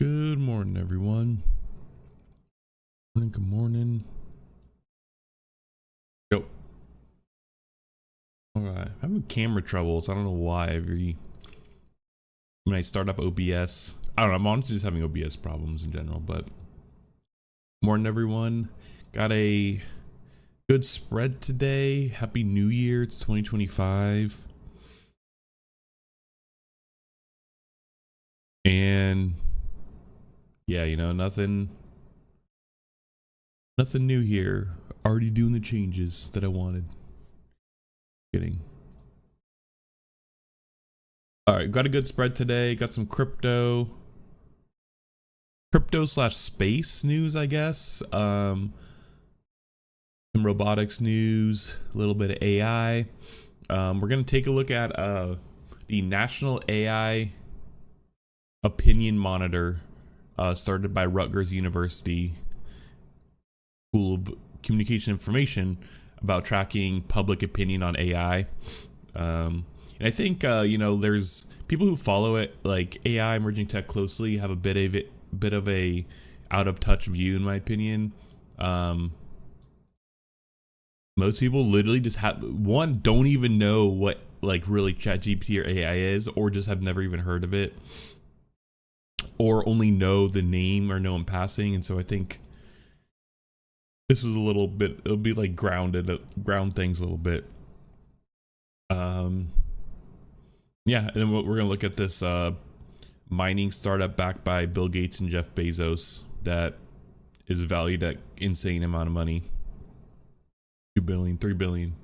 Good morning, everyone. Good morning. Yo. All right. I'm having camera troubles. I don't know why. When I start up OBS, I don't know. I'm honestly just having OBS problems in general. But morning, everyone. Got a good spread today. Happy New Year. It's 2025. And yeah, you know, nothing new here. Already doing the changes that I wanted. Kidding. All right, got a good spread today. Got some crypto slash space news, I guess. Some robotics news, a little bit of AI. We're gonna take a look at the National AI Opinion Monitor, started by Rutgers University School of Communication Information, about tracking public opinion on AI. And I think you know, there's people who follow it, like AI, emerging tech, closely, have a bit of a out of touch view, in my opinion. Most people literally just don't even know what like really ChatGPT or AI is, or just have never even heard of it, or only know the name or know in passing. And so I think this is a little bit, it'll be like ground things a little bit. Yeah, and then we're gonna look at this mining startup backed by Bill Gates and Jeff Bezos that is valued at insane amount of money. 2 billion, 3 billion.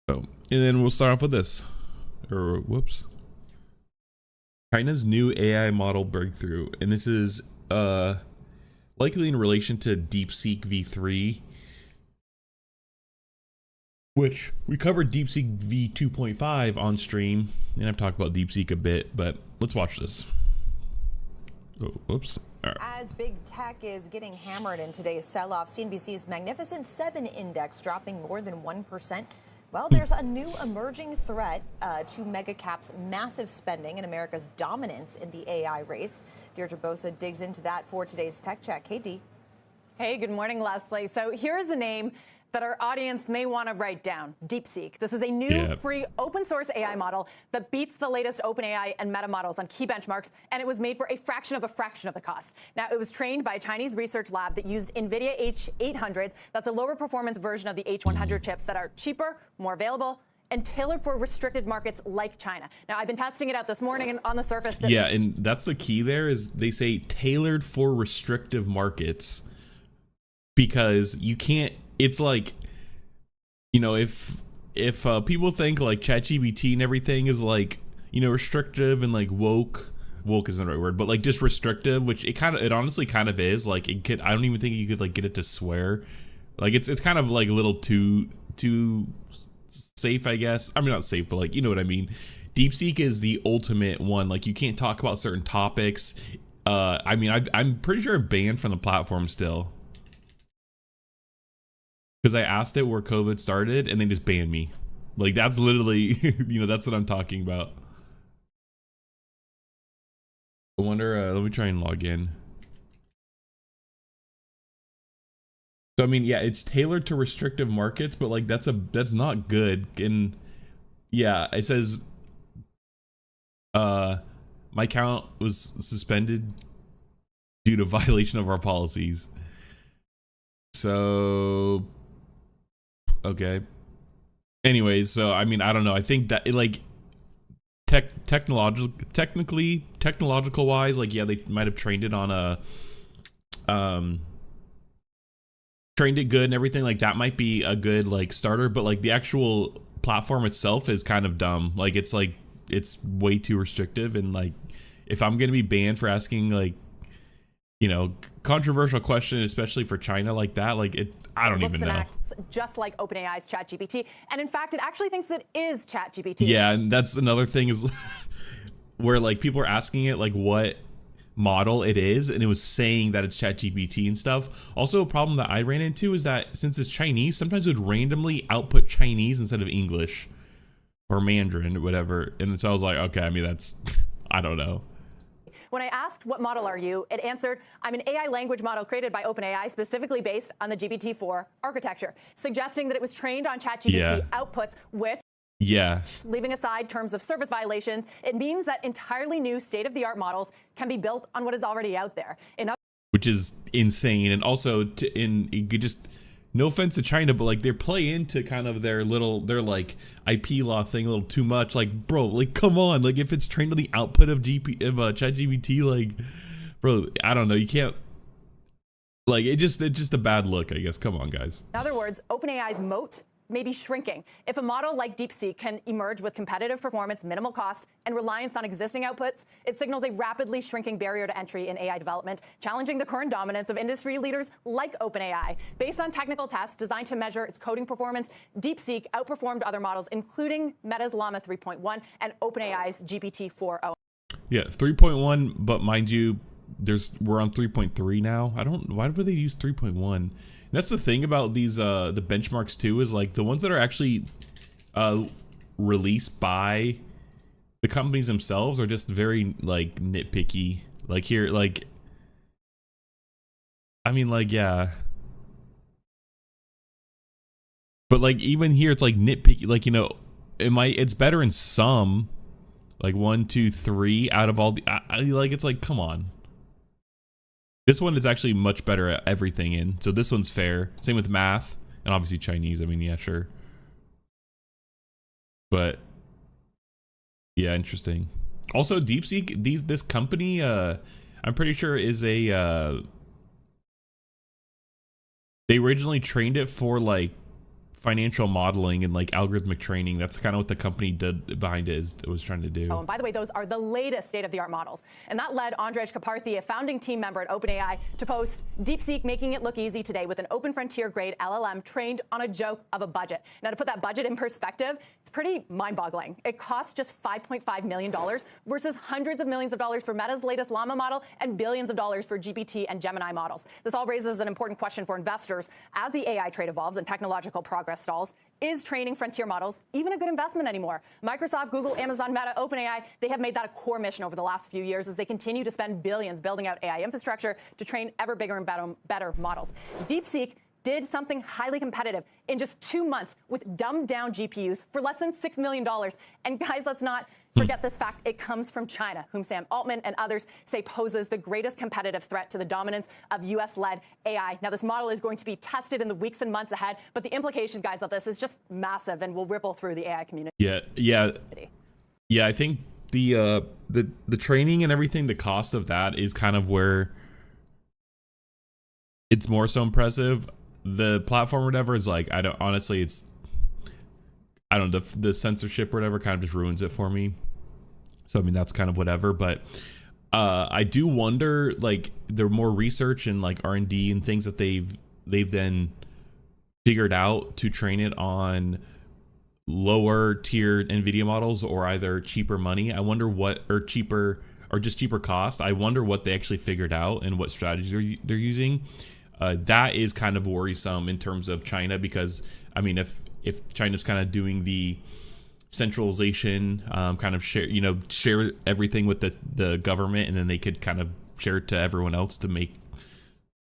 So, and then we'll start off with this. Whoops. China's new AI model breakthrough, and this is likely in relation to DeepSeek v3, which we covered DeepSeek v2.5 on stream, and I've talked about DeepSeek a bit, but let's watch this. Oh, whoops. All right. As big tech is getting hammered in today's sell-off, CNBC's Magnificent 7 index dropping more than 1%. Well, there's a new emerging threat to megacap's massive spending and America's dominance in the AI race. Deirdre Bosa digs into that for today's Tech Check. Hey, Dee. Hey, good morning, Leslie. So here's a name that our audience may want to write down: DeepSeek. This is a new free open source AI model that beats the latest OpenAI and Meta models on key benchmarks, and it was made for a fraction of the cost. Now, it was trained by a Chinese research lab that used NVIDIA H800s. That's a lower performance version of the H100 chips that are cheaper, more available, and tailored for restricted markets like China. Now, I've been testing it out this morning, and on the surface... Yeah, and that's the key there, is they say tailored for restrictive markets, because you can't... It's like, you know, if people think like ChatGPT and everything is like, you know, restrictive and like woke isn't the right word, but like just restrictive, which it honestly kind of is. Like, it could, I don't even think you could like get it to swear. Like, it's kind of like a little too safe, I guess. I mean, not safe, but like, you know what I mean. DeepSeek is the ultimate one. Like, you can't talk about certain topics. I mean, I'm pretty sure banned from the platform still, because I asked it where COVID started and they just banned me. Like, that's literally, you know, that's what I'm talking about. I wonder, let me try and log in. So, I mean, yeah, it's tailored to restrictive markets, but like, that's not good. And yeah, it says, my account was suspended due to violation of our policies. So, okay. Anyways, so I mean, I don't know. I think that like technological wise, like, yeah, they might have trained it on a trained it good and everything. Like, that might be a good like starter, but like the actual platform itself is kind of dumb. Like, it's way too restrictive, and like, if I'm gonna be banned for asking like, you know, controversial question, especially for China like that, like, I don't even know. Acts just like OpenAI's ChatGPT, and in fact, it actually thinks it is ChatGPT. Yeah, and that's another thing, is where like people are asking it like what model it is, and it was saying that it's ChatGPT and stuff. Also, a problem that I ran into is that since it's Chinese, sometimes it would randomly output Chinese instead of English or Mandarin or whatever, and so I was like, okay, I mean, that's I don't know. When I asked, what model are you? It answered, I'm an AI language model created by OpenAI, specifically based on the GPT-4 architecture, suggesting that it was trained on ChatGPT outputs with leaving aside terms of service violations. It means that entirely new state-of-the-art models can be built on what is already out there. Which is insane. And also, you could just, no offense to China, but like they play into kind of their like IP law thing a little too much. Like, bro, like come on, like if it's trained on the output of ChatGPT, like, bro, I don't know, you can't. Like it's just a bad look, I guess. Come on, guys. In other words, OpenAI's moat may be shrinking. If a model like DeepSeek can emerge with competitive performance, minimal cost, and reliance on existing outputs, it signals a rapidly shrinking barrier to entry in AI development, challenging the current dominance of industry leaders like OpenAI. Based on technical tests designed to measure its coding performance, DeepSeek outperformed other models, including Meta's Llama 3.1 and OpenAI's GPT-4o. Yeah, 3.1, but mind you, we're on 3.3 now. Why would they use 3.1? That's the thing about these the benchmarks too, is like the ones that are actually released by the companies themselves are just very like nitpicky. Like here, like I mean, like yeah, but like even here it's like nitpicky. Like, you know, it's better in some, like 1, 2, 3 out of all the like it's like come on. This one is actually much better at everything in, so this one's fair. Same with math, and obviously Chinese. I mean, yeah, sure. But, yeah, interesting. Also, DeepSeek, this company, I'm pretty sure is a, they originally trained it for, like, financial modeling and like algorithmic training. That's kind of what the company did behind it was trying to do. Oh, and by the way, those are the latest state-of-the-art models. And that led Andrej Karpathy, a founding team member at OpenAI, to post DeepSeek making it look easy today with an open frontier grade LLM trained on a joke of a budget. Now, to put that budget in perspective, it's pretty mind-boggling. It costs just $5.5 million versus hundreds of millions of dollars for Meta's latest Llama model and billions of dollars for GPT and Gemini models. This all raises an important question for investors. As the AI trade evolves and technological progress stalls, is training frontier models even a good investment anymore? Microsoft, Google, Amazon, Meta, OpenAI, they have made that a core mission over the last few years as they continue to spend billions building out AI infrastructure to train ever bigger and better models. DeepSeek did something highly competitive in just 2 months with dumbed-down GPUs for less than $6 million. And guys, let's not forget this fact. It comes from China, whom Sam Altman and others say poses the greatest competitive threat to the dominance of US-led AI. Now, this model is going to be tested in the weeks and months ahead, but the implication, guys, of this is just massive and will ripple through the AI community. Yeah, I think the training and everything, the cost of that is kind of where it's more so impressive. The platform or whatever is like, I don't know, the censorship or whatever kind of just ruins it for me. So I mean, that's kind of whatever, but I do wonder, like, there are more research and like R&D and things that they've then figured out to train it on lower tier NVIDIA models or either cheaper money. I wonder what, or cheaper, or just cheaper cost. I wonder what they actually figured out and what strategies they're using. That is kind of worrisome in terms of China, because I mean, if China's kind of doing the centralization, kind of share everything with the government, and then they could kind of share it to everyone else to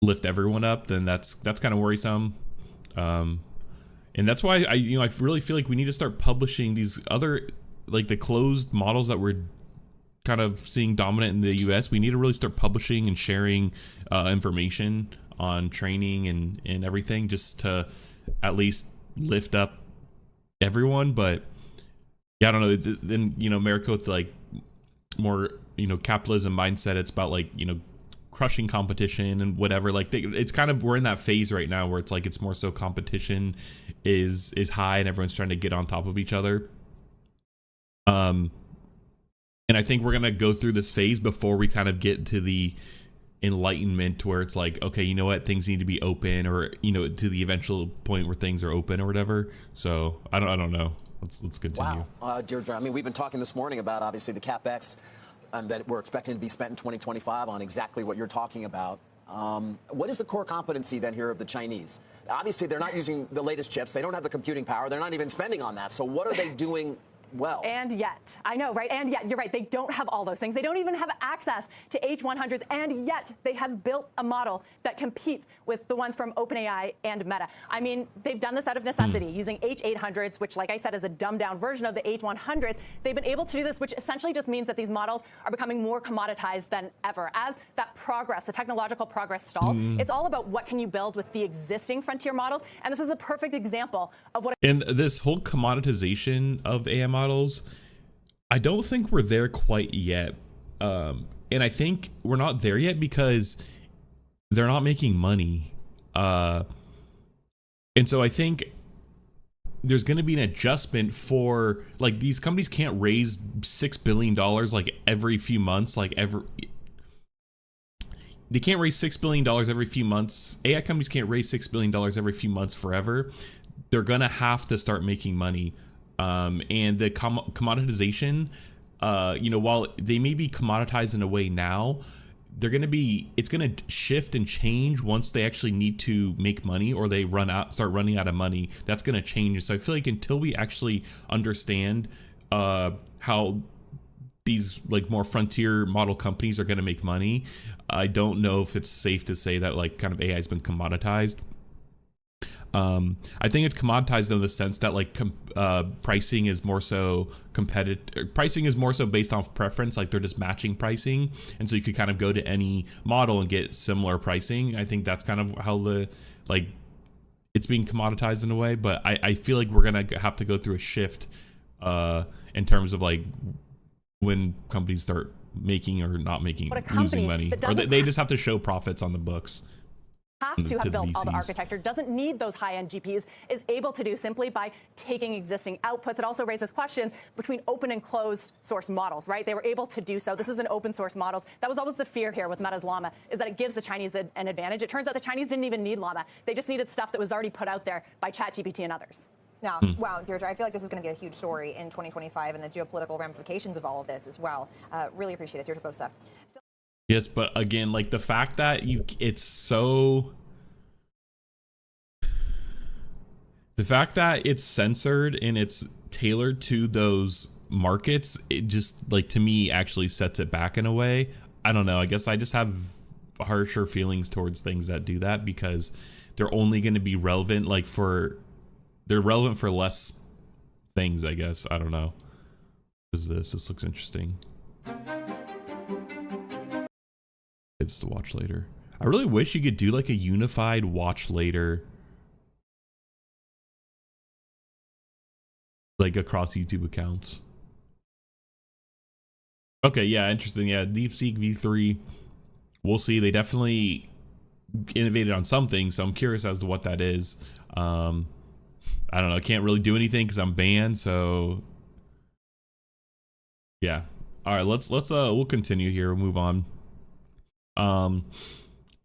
lift everyone up, then that's kind of worrisome. And that's why I really feel like we need to start publishing these other, like the closed models that we're kind of seeing dominant in the US. We need to really start publishing and sharing information on training and everything, just to at least lift up everyone. But yeah, I don't know. Then America with like more capitalism mindset, it's about like crushing competition and whatever. Like it's kind of, we're in that phase right now where it's like it's more so competition is high and everyone's trying to get on top of each other. And I think we're gonna go through this phase before we kind of get to the enlightenment where it's like, okay, you know what, things need to be open, or to the eventual point where things are open or whatever. So I don't know. Let's continue. Wow, Deirdre, I mean, we've been talking this morning about obviously the CapEx that we're expecting to be spent in 2025 on exactly what you're talking about. What is the core competency then here of the Chinese? Obviously, they're not using the latest chips. They don't have the computing power. They're not even spending on that. So what are they doing well. And yet, I know, right? And yet, you're right, they don't have all those things. They don't even have access to H100s, and yet they have built a model that competes with the ones from OpenAI and Meta. I mean, they've done this out of necessity, using H800s, which, like I said, is a dumbed-down version of the H100. They've been able to do this, which essentially just means that these models are becoming more commoditized than ever. As that progress, the technological progress stalls, it's all about what can you build with the existing frontier models, and this is a perfect example of what. And this whole commoditization of AI models, I don't think we're there quite yet. And I think we're not there yet because they're not making money. And so I think there's going to be an adjustment for, like, these companies can't raise $6 billion like every few months, they can't raise $6 billion every few months. AI companies can't raise $6 billion every few months forever. They're going to have to start making money. And the commoditization, while they may be commoditized in a way now, it's going to shift and change once they actually need to make money, or they start running out of money. That's going to change. So I feel like until we actually understand how these, like, more frontier model companies are going to make money, I don't know if it's safe to say that, like, kind of AI has been commoditized. I think it's commoditized in the sense that, like, pricing is more so competitive. Pricing is more so based off preference, like they're just matching pricing, and so you could kind of go to any model and get similar pricing. I think that's kind of how it's being commoditized in a way. But I feel like we're gonna have to go through a shift in terms of, like, when companies start making or not making, losing money, or they just have to show profits on the books. Have to have built all the architecture, doesn't need those high-end GPUs, is able to do simply by taking existing outputs. It also raises questions between open and closed source models, right? They were able to do so. This is an open source model. That was always the fear here with Meta's Llama, is that it gives the Chinese an advantage. It turns out the Chinese didn't even need Llama. They just needed stuff that was already put out there by ChatGPT and others. Now, wow, Deirdre, I feel like this is going to be a huge story in 2025 and the geopolitical ramifications of all of this as well. Really appreciate it. Deirdre Bosa. Yes, but again, like, the fact that it's so... The fact that it's censored and it's tailored to those markets, it just, like, to me, actually sets it back in a way. I don't know. I guess I just have harsher feelings towards things that do that, because they're only going to be relevant, they're relevant for less things, I guess. I don't know. This looks interesting. It's to watch later. I really wish you could do, like, a unified watch later, like, across YouTube accounts. Okay, yeah, interesting. Yeah, DeepSeek V3. We'll see. They definitely innovated on something, so I'm curious as to what that is. I don't know. I can't really do anything because I'm banned, so yeah. All right, we'll continue here. We'll move on.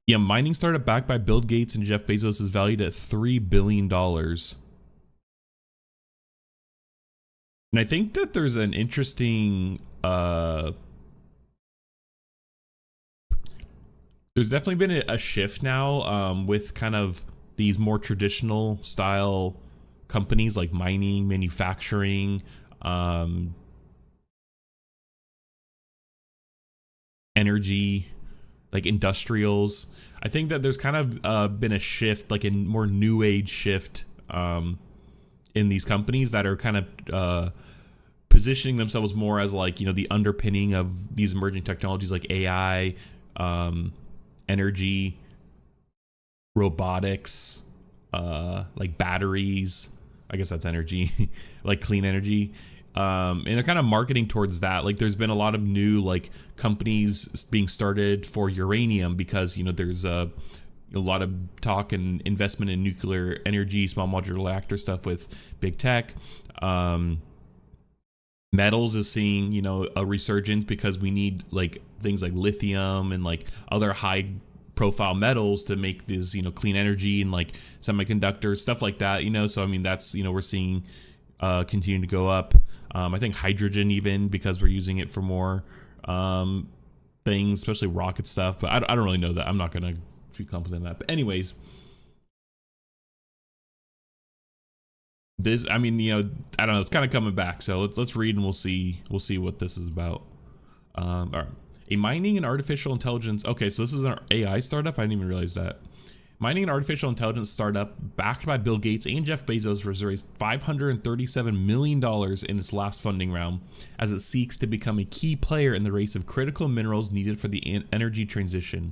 Yeah, mining startup backed by Bill Gates and Jeff Bezos is valued at $3 billion. And I think that there's an interesting, there's definitely been a shift now with kind of these more traditional style companies like mining, manufacturing, energy, like industrials. I think that there's kind of been a shift, like a more new age shift in these companies that are kind of positioning themselves more as, like, you know, the underpinning of these emerging technologies like AI, energy, robotics, like batteries. I guess that's energy, like clean energy. And they're kind of marketing towards that. Like, there's been a lot of new, like, companies being started for uranium because, you know, there's a lot of talk and investment in nuclear energy, small modular reactor stuff with big tech. Metals is seeing, you know, a resurgence because we need, like, things like lithium and, like, other high profile metals to make this, you know, clean energy and, like, semiconductors, stuff like that, you know. So I mean, that's, you know, we're seeing continue to go up. I think hydrogen, even, because we're using it for more things, especially rocket stuff. But I don't really know that. I'm not gonna be confident in that. But anyways, this, I mean, you know, I don't know, it's kind of coming back. So let's read and we'll see what this is about. All right. A mining and artificial intelligence. Okay, so this is an AI startup. I didn't even realize that. Mining and artificial intelligence startup backed by Bill Gates and Jeff Bezos has raised $537 million in its last funding round as it seeks to become a key player in the race of critical minerals needed for the energy transition.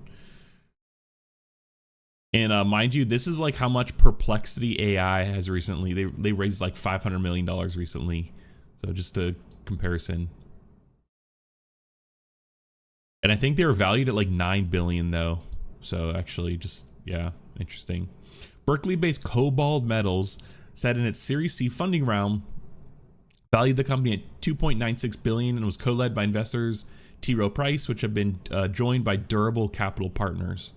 And mind you, this is like how much Perplexity AI has recently. They raised like $500 million recently. So just a comparison. And I think they were valued at like $9 billion though. So actually just, yeah, interesting. Berkeley-based Cobalt Metals said in its Series C funding round, valued the company at $2.96 billion and was co-led by investors T. Rowe Price, which have been joined by Durable Capital Partners.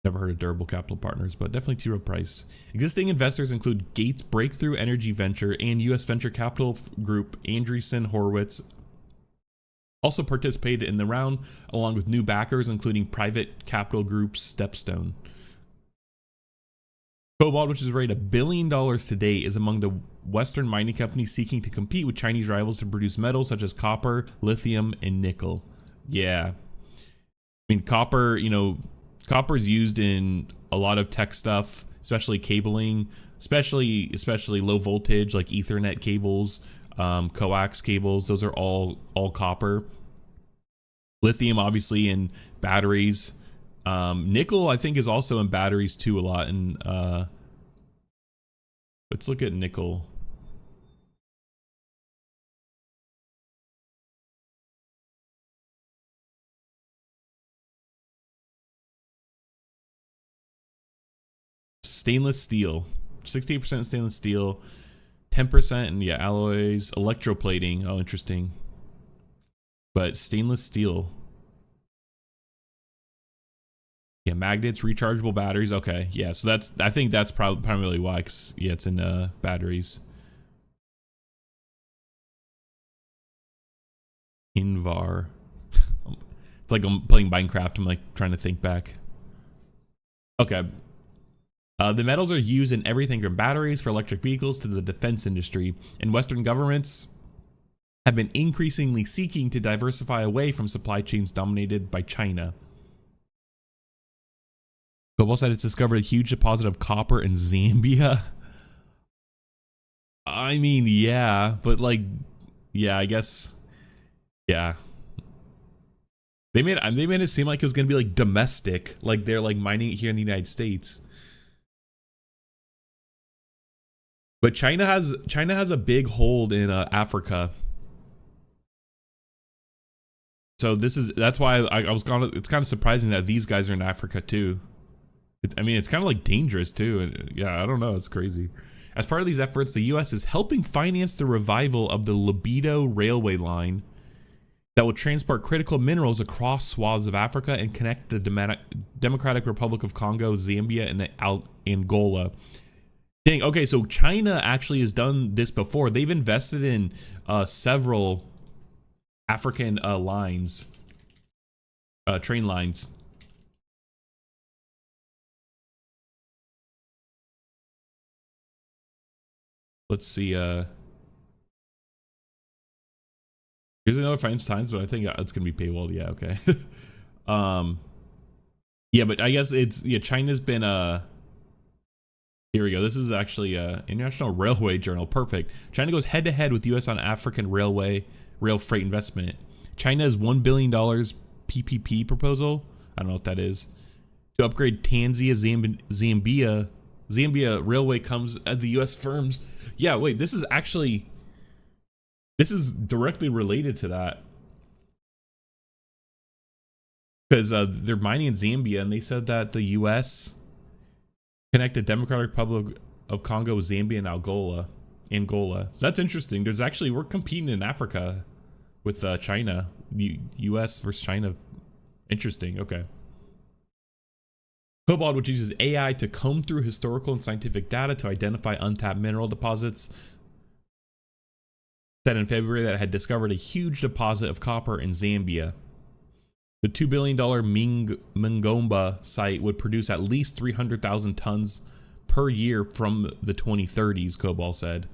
Never heard of Durable Capital Partners, but definitely T. Rowe Price. Existing investors include Gates Breakthrough Energy Venture and U.S. venture capital group Andreessen Horowitz. Also participated in the round, along with new backers, including private capital group Stepstone. Cobalt, which is rated $1 billion today, is among the Western mining companies seeking to compete with Chinese rivals to produce metals such as copper, lithium, and nickel. Yeah. I mean, copper, you know, copper is used in a lot of tech stuff, especially cabling, especially low voltage like Ethernet cables, coax cables. Those are all copper. Lithium, obviously, in batteries. Nickel, I think, is also in batteries too a lot. And let's look at nickel. Stainless steel, 68% stainless steel, 10% and yeah, alloys, electroplating. Oh, interesting. But stainless steel. Yeah, magnets, rechargeable batteries. Okay, yeah. So that's, I think that's primarily why. 'Cause, yeah, it's in batteries. Invar. It's like I'm playing Minecraft. I'm like trying to think back. Okay. The metals are used in everything from batteries for electric vehicles to the defense industry, and Western governments have been increasingly seeking to diversify away from supply chains dominated by China. Cobalt said it's discovered a huge deposit of copper in Zambia. I mean, yeah, but like, yeah, I guess, yeah. They made it seem like it was gonna be like domestic, like they're like mining it here in the United States. But China has a big hold in Africa. So that's why I was kind of, it's kind of surprising that these guys are in Africa too. I mean, it's kind of like dangerous too. And yeah, I don't know, it's crazy. As part of these efforts, the U.S. is helping finance the revival of the Libido railway line that will transport critical minerals across swaths of Africa and connect the Democratic Republic of Congo, Zambia, and Angola. Dang, okay, so China actually has done this before. They've invested in several African lines, train lines. Let's see. Here's another Financial Times, but I think it's gonna be paywalled. Yeah, okay. Yeah, but I guess it's, yeah, China's been here we go. This is actually International Railway Journal. Perfect. China goes head to head with U.S. on African rail freight investment. China's $1 billion PPP proposal, I don't know what that is, to upgrade Zambia railway comes as the U.S. firms. Yeah, wait, this is directly related to that. Because they're mining in Zambia, and they said that the U.S. connected Democratic Republic of Congo, Zambia, and Angola. So that's interesting. There's actually, we're competing in Africa with China, U.S. versus China. Interesting. Okay. Cobalt, which uses AI to comb through historical and scientific data to identify untapped mineral deposits, said in February that it had discovered a huge deposit of copper in Zambia. The $2 billion Mngomba site would produce at least 300,000 tons per year from the 2030s, Cobalt said.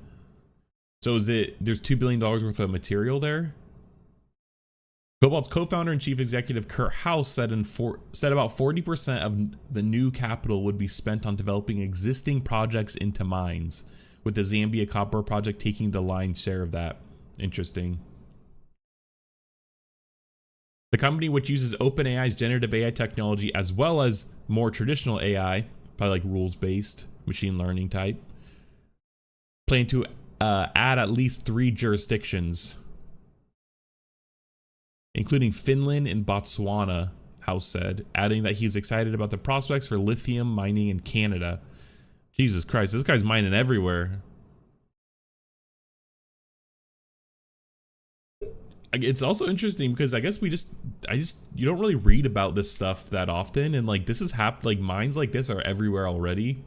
So there's $2 billion worth of material there? Cobalt's co-founder and chief executive Kurt House said about 40% of the new capital would be spent on developing existing projects into mines, with the Zambia copper project taking the lion's share of that. Interesting. The company, which uses OpenAI's generative AI technology as well as more traditional AI, probably like rules-based machine learning type, plan to add at least 3 jurisdictions, including Finland and Botswana, House said, adding that he's excited about the prospects for lithium mining in Canada. Jesus Christ, this guy's mining everywhere. It's also interesting because I guess you don't really read about this stuff that often, and like this is like mines like this are everywhere already.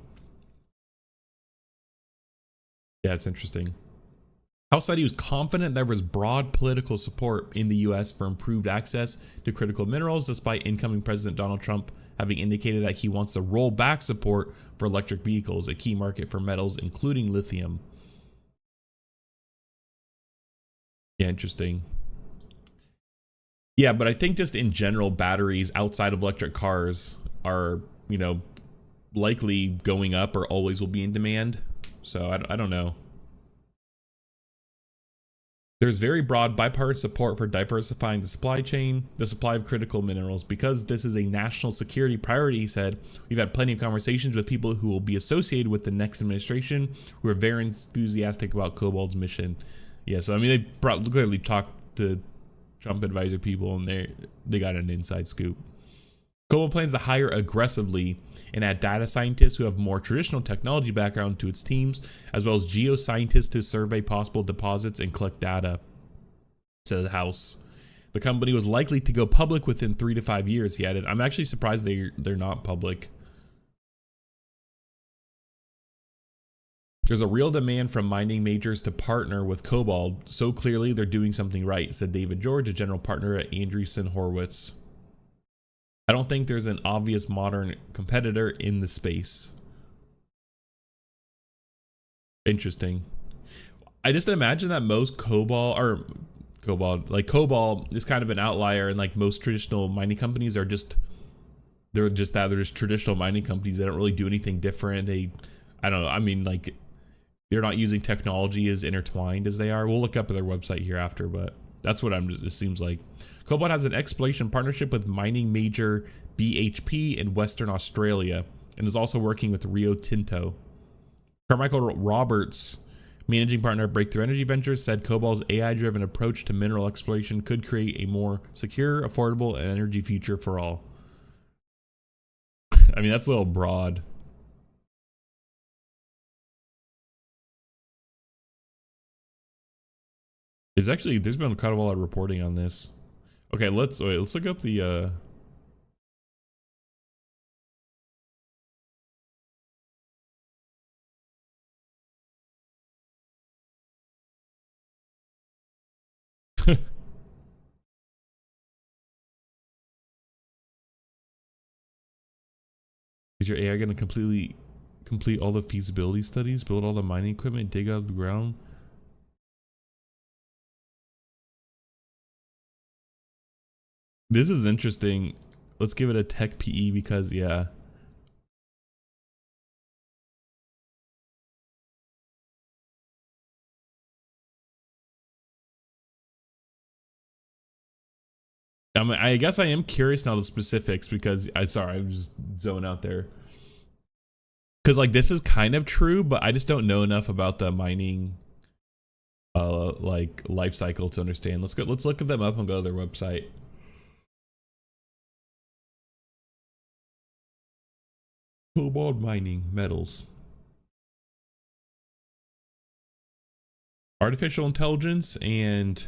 Yeah, it's interesting. House said he was confident there was broad political support in the US for improved access to critical minerals, despite incoming President Donald Trump having indicated that he wants to roll back support for electric vehicles, a key market for metals, including lithium. Yeah, interesting. Yeah, but I think just in general, batteries outside of electric cars are, you know, likely going up or always will be in demand. So I don't know. There's very broad bipartisan support for diversifying the supply chain, the supply of critical minerals. Because this is a national security priority, he said, we've had plenty of conversations with people who will be associated with the next administration who are very enthusiastic about Cobalt's mission. Yeah, so I mean, they clearly talked to Trump advisor people, and they got an inside scoop. Cobalt plans to hire aggressively and add data scientists who have more traditional technology background to its teams, as well as geoscientists to survey possible deposits and collect data, said the House. The company was likely to go public within 3 to 5 years, he added. I'm actually surprised they're not public. There's a real demand from mining majors to partner with Cobalt, so clearly they're doing something right, said David George, a general partner at Andreessen Horowitz. I don't think there's an obvious modern competitor in the space. Interesting. I just imagine that most Cobalt is kind of an outlier, and like most traditional mining companies are they're just traditional mining companies. They don't really do anything different. I don't know. I mean, like, they're not using technology as intertwined as they are. We'll look up at their website here after, but that's what it seems like. Cobalt has an exploration partnership with mining major BHP in Western Australia and is also working with Rio Tinto. Carmichael Roberts, managing partner at Breakthrough Energy Ventures, said Cobalt's AI-driven approach to mineral exploration could create a more secure, affordable, and energy future for all. I mean, that's a little broad. There's been quite a lot of reporting on this. Okay, let's look up the Is your AI going to complete all the feasibility studies, build all the mining equipment, dig out the ground? This is interesting. Let's give it a tech PE because, yeah. I guess I am curious now the specifics because I'm just zoning out there. Because like this is kind of true, but I just don't know enough about the mining like life cycle to understand. Let's look them up and go to their website. Cobalt mining metals. Artificial intelligence and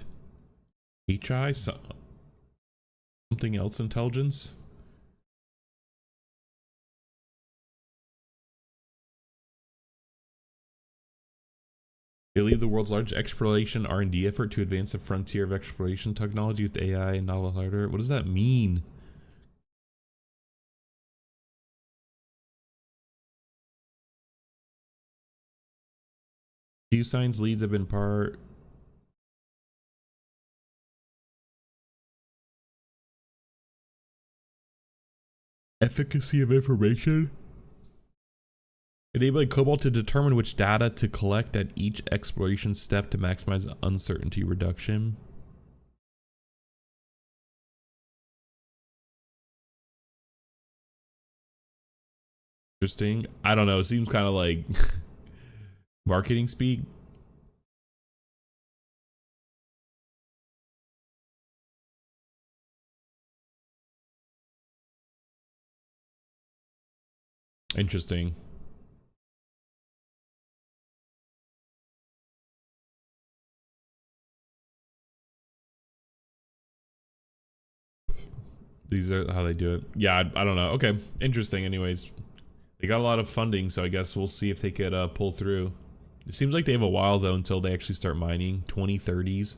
HI, something else intelligence. They lead the world's largest exploration R&D effort to advance the frontier of exploration technology with AI and novel hardware. What does that mean? Few science leads have been part. Efficacy of information. Enabling Cobalt to determine which data to collect at each exploration step to maximize uncertainty reduction. Interesting. I don't know. It seems kind of like marketing speak. Interesting. These are how they do it. Yeah, I don't know. Okay, interesting. Anyways, they got a lot of funding, so I guess we'll see if they could pull through. It seems like they have a while though until they actually start mining. 2030s.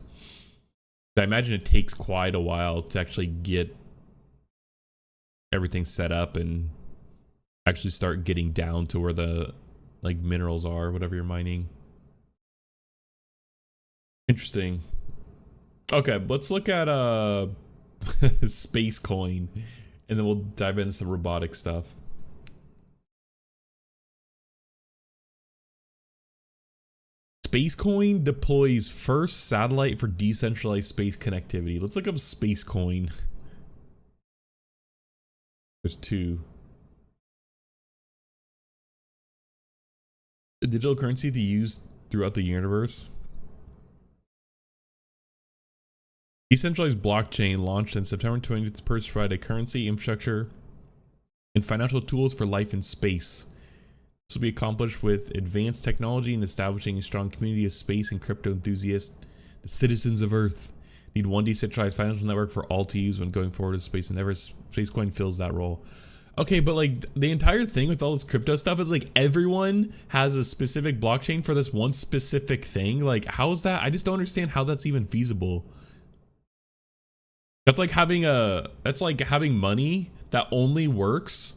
I imagine it takes quite a while to actually get everything set up and actually start getting down to where the like minerals are, whatever you're mining. Interesting. Okay, let's look at Space Coin, and then we'll dive into some robotic stuff. Space Coin deploys first satellite for decentralized space connectivity. Let's look up Space Coin. There's two. A digital currency to use throughout the universe. Decentralized blockchain launched in September 20th to provide a currency, infrastructure, and financial tools for life in space. This will be accomplished with advanced technology and establishing a strong community of space and crypto enthusiasts. The citizens of Earth need one decentralized financial network for all to use when going forward in space, and never Spacecoin fills that role. Okay, but like the entire thing with all this crypto stuff is like everyone has a specific blockchain for this one specific thing. Like, how is that? I just don't understand how that's even feasible. That's like having money that only works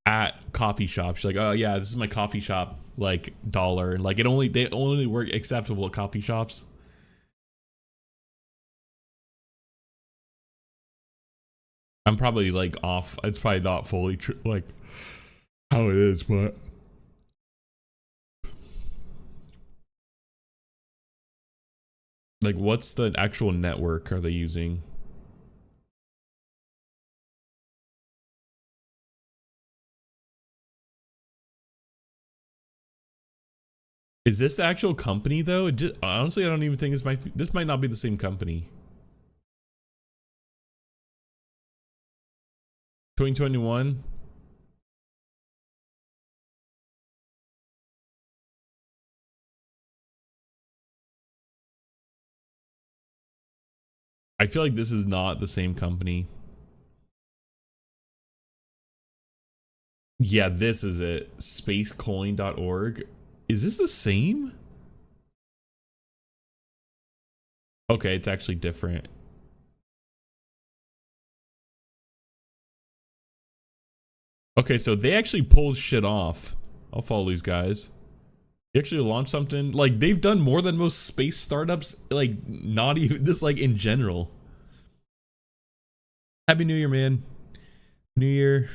at coffee shops. You're like, oh yeah, this is my coffee shop like dollar, and like they only work acceptable at coffee shops. I'm probably like off. It's probably not fully true like how it is, but like what's the actual network are they using? Is this the actual company though? Honestly, I don't even think this might not be the same company. 2021. I feel like this is not the same company. Yeah, this is it. Spacecoin.org. Is this the same? Okay, it's actually different. Okay, so they actually pulled shit off. I'll follow these guys. They actually launched something. Like, they've done more than most space startups. Like, not even this, like, in general. Happy New Year, man. New Year.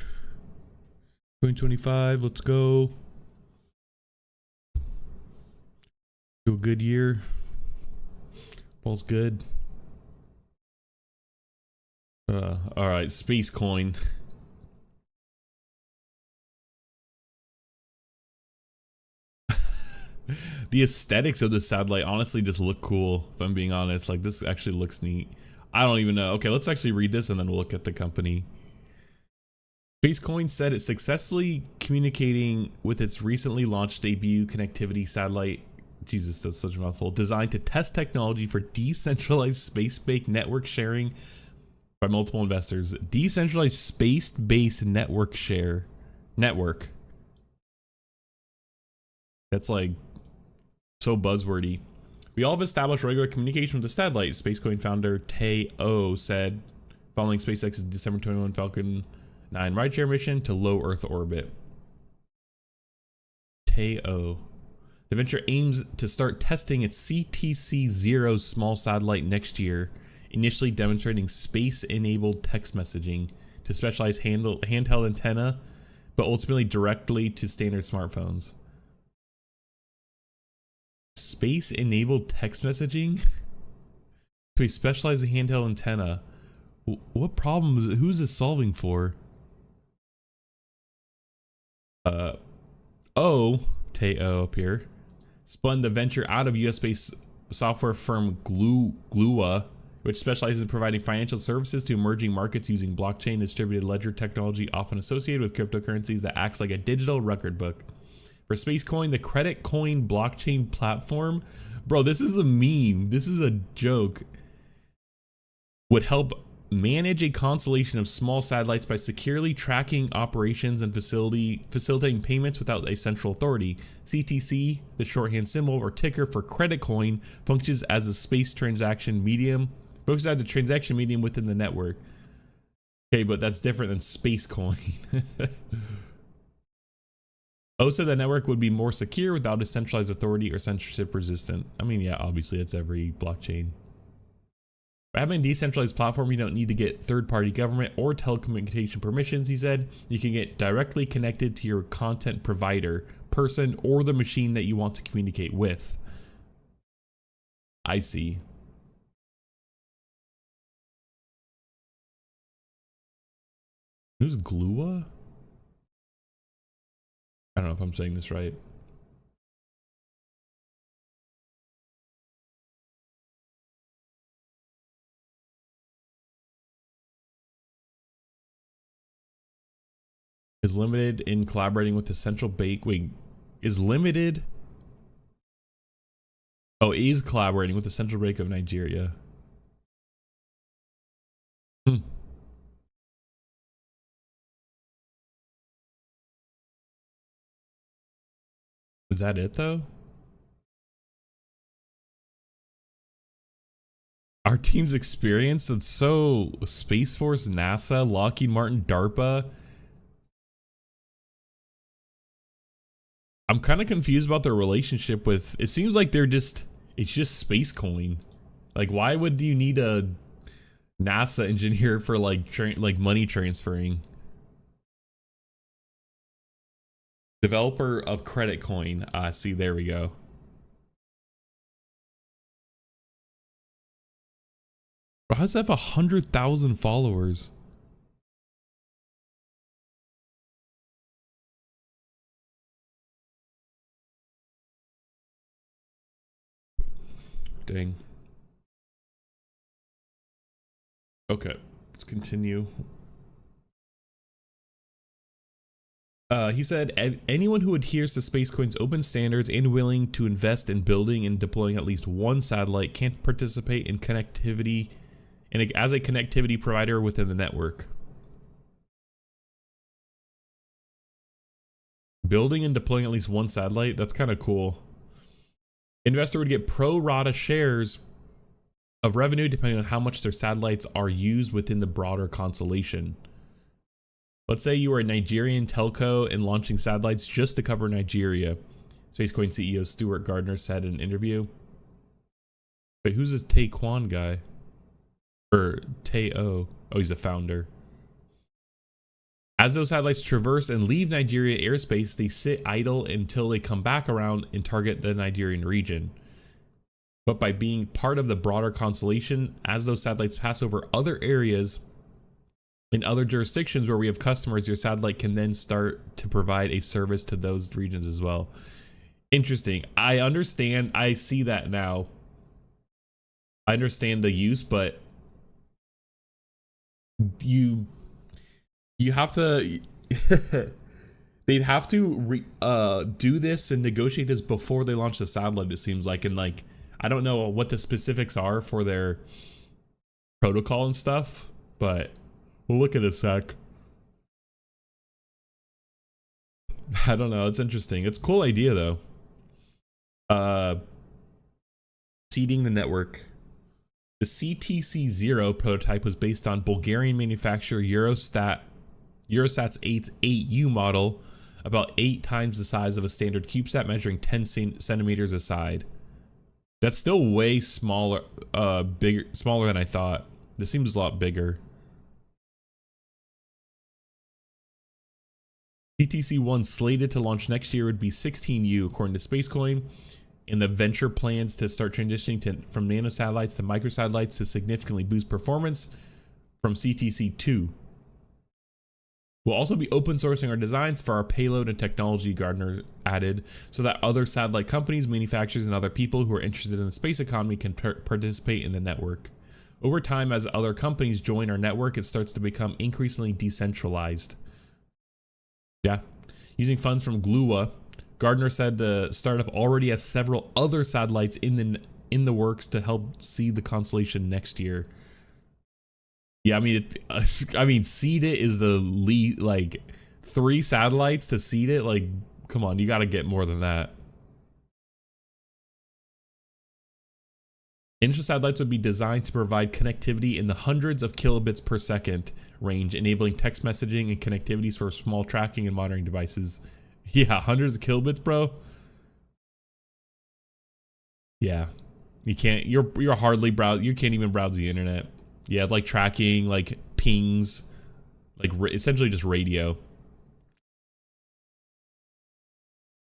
2025, let's go. Do a good year. All's good. All right, Space Coin. The aesthetics of the satellite honestly just look cool, if I'm being honest. Like, this actually looks neat. I don't even know. Okay, let's actually read this and then we'll look at the company. Spacecoin said it's successfully communicating with its recently launched debut connectivity satellite. Jesus, that's such a mouthful. Designed to test technology for decentralized space-based network sharing by multiple investors. Decentralized space-based network. That's like so buzzwordy. We all have established regular communication with the satellite, Spacecoin founder Tae Oh said, following SpaceX's December 21 Falcon 9 rideshare mission to low Earth orbit. Tae Oh. The venture aims to start testing its CTC-0 small satellite next year, initially demonstrating space-enabled text messaging to specialized handheld antenna, but ultimately directly to standard smartphones. Space-enabled text messaging to a specialized handheld antenna. What problem? Who's this solving for? Teo up here spun the venture out of US-based software firm Glua, which specializes in providing financial services to emerging markets using blockchain distributed ledger technology, often associated with cryptocurrencies, that acts like a digital record book. For Spacecoin, the credit coin blockchain platform, bro, this is a meme. This is a joke. Would help manage a constellation of small satellites by securely tracking operations and facilitating payments without a central authority. CTC, the shorthand symbol or ticker for credit coin, functions as a transaction medium within the network. Okay, but that's different than Spacecoin. O said the network would be more secure without a centralized authority or censorship resistant. I mean, yeah, obviously it's every blockchain. By having a decentralized platform, you don't need to get third-party government or telecommunication permissions, he said. You can get directly connected to your content provider, person, or the machine that you want to communicate with. I see. Who's Glua? I don't know if I'm saying this right. Is limited in collaborating with the central bank. Wait, is limited? Oh, is collaborating with the Central Bank of Nigeria. Is that it though? Our team's experience, it's so Space Force, NASA, Lockheed Martin, DARPA. I'm kind of confused about their relationship with, it seems like it's just Spacecoin. Like, why would you need a NASA engineer for like money transferring? Developer of Credit Coin. See, there we go. Bro, how does that have 100,000 followers? Dang. Okay, let's continue. He said, anyone who adheres to Spacecoin's open standards and willing to invest in building and deploying at least one satellite can participate in connectivity and as a connectivity provider within the network. Building and deploying at least one satellite, that's kind of cool. Investor would get pro rata shares of revenue depending on how much their satellites are used within the broader constellation. Let's say you are a Nigerian telco and launching satellites just to cover Nigeria. Spacecoin CEO Stuart Gardner said in an interview. Wait, who's this Taekwon guy? Or Teo? Oh, he's a founder. As those satellites traverse and leave Nigeria airspace, they sit idle until they come back around and target the Nigerian region. But by being part of the broader constellation, as those satellites pass over other areas in other jurisdictions where we have customers, your satellite can then start to provide a service to those regions as well. Interesting. I understand. I see that now. I understand the use, but you have to they'd have to do this and negotiate this before they launch the satellite, it seems like. And like, I don't know what the specifics are for their protocol and stuff, but we'll look at a sec. I don't know. It's interesting. It's a cool idea though. Seeding the network. The CTC-0 prototype was based on Bulgarian manufacturer Eurosat's 8U model about 8 times the size of a standard CubeSat, measuring 10 centimeters a side. That's still way smaller, smaller than I thought. This seems a lot bigger. CTC-1 slated to launch next year would be 16U, according to SpaceCoin. And the venture plans to start transitioning from nanosatellites to microsatellites to significantly boost performance from CTC-2. We'll also be open sourcing our designs for our payload and technology, Gardner added, so that other satellite companies, manufacturers, and other people who are interested in the space economy can participate in the network. Over time, as other companies join our network, it starts to become increasingly decentralized. Yeah. Using funds from Glua, Gardner said the startup already has several other satellites in the works to help seed the constellation next year. Yeah, I mean, seed it is the lead, like 3 satellites to seed it. Like, come on, you got to get more than that. Initial satellites would be designed to provide connectivity in the hundreds of kilobits per second range, enabling text messaging and connectivities for small tracking and monitoring devices. Yeah, hundreds of kilobits, bro. Yeah, you can't. You're hardly browse. You can't even browse the internet. Yeah, like tracking, like pings, like essentially just radio.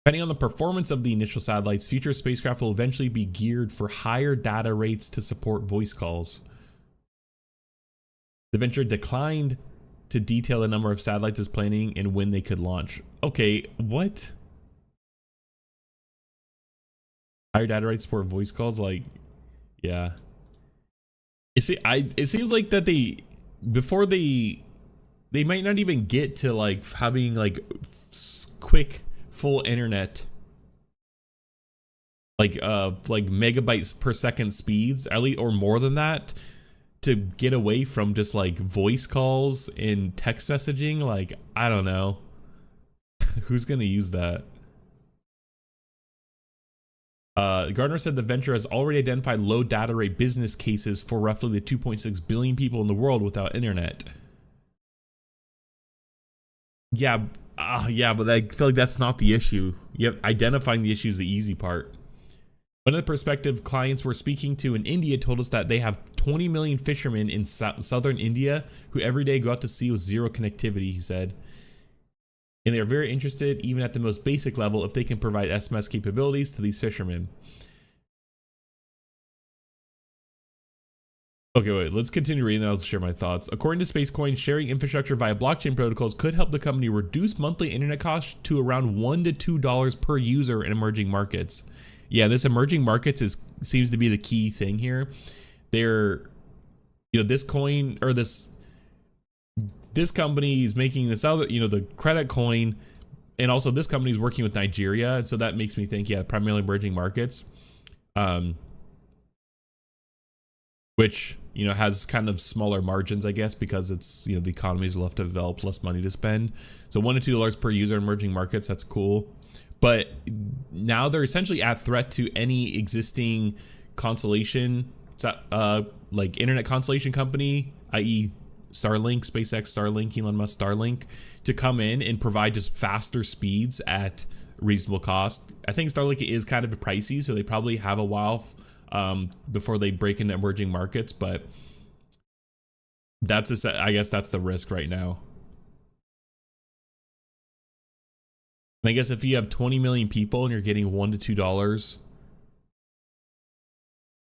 Depending on the performance of the initial satellites, future spacecraft will eventually be geared for higher data rates to support voice calls. The venture declined to detail the number of satellites it's planning and when they could launch. Okay, what? Higher data rates support voice calls? Like, yeah. It seems like that before they might not even get to like having like quick full internet, like megabytes per second speeds, at least, or more than that, to get away from just like voice calls and text messaging. Like, I don't know. Who's gonna use that? Gardner said the venture has already identified low data rate business cases for roughly the 2.6 billion people in the world without internet. Yeah, but I feel like that's not the issue. Identifying the issue is the easy part. One of the prospective clients we're speaking to in India told us that they have 20 million fishermen in southern India who every day go out to sea with zero connectivity, he said. And they are very interested, even at the most basic level, if they can provide SMS capabilities to these fishermen. Okay, wait, let's continue reading, and I'll share my thoughts. According to SpaceCoin, sharing infrastructure via blockchain protocols could help the company reduce monthly internet costs to around $1 to $2 per user in emerging markets. Yeah, this emerging markets seems to be the key thing here. This coin, or this company is making this other, the credit coin, and also this company is working with Nigeria, and so that makes me think, yeah, primarily emerging markets, which has kind of smaller margins, I guess, because it's the economy is left to develop, less money to spend. So $1 to $2 per user in emerging markets, that's cool. But now they're essentially at threat to any existing constellation, like internet constellation company, i.e. Starlink, SpaceX Starlink, Elon Musk Starlink, to come in and provide just faster speeds at reasonable cost. I think Starlink is kind of pricey, so they probably have a while before they break into emerging markets, but I guess that's the risk right now. And I guess if you have 20 million people and you're getting $1 to $2,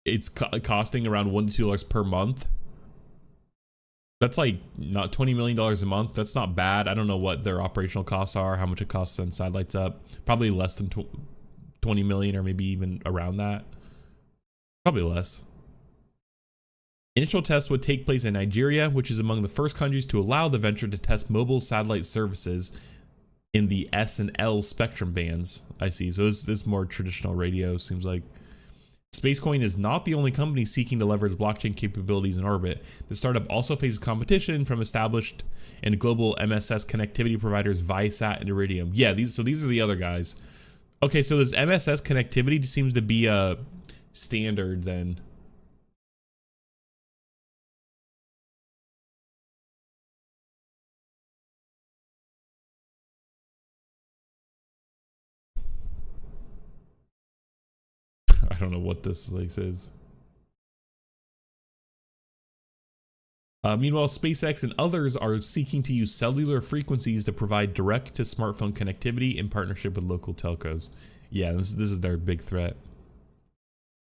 it's costing around $1 to $2 per month. That's like not $20 million a month. That's not bad. I don't know what their operational costs are, how much it costs to send satellites up. Probably less than 20 million, or maybe even around that. Probably less. Initial tests would take place in Nigeria, which is among the first countries to allow the venture to test mobile satellite services in the S and L spectrum bands. I see. So this is more traditional radio, seems like. SpaceCoin is not the only company seeking to leverage blockchain capabilities in orbit. The startup also faces competition from established and global MSS connectivity providers Viasat and Iridium. Yeah, these are the other guys. Okay, so this MSS connectivity seems to be a standard then. don't know what this place is. Meanwhile, SpaceX and others are seeking to use cellular frequencies to provide direct-to-smartphone connectivity in partnership with local telcos. Yeah, this is their big threat.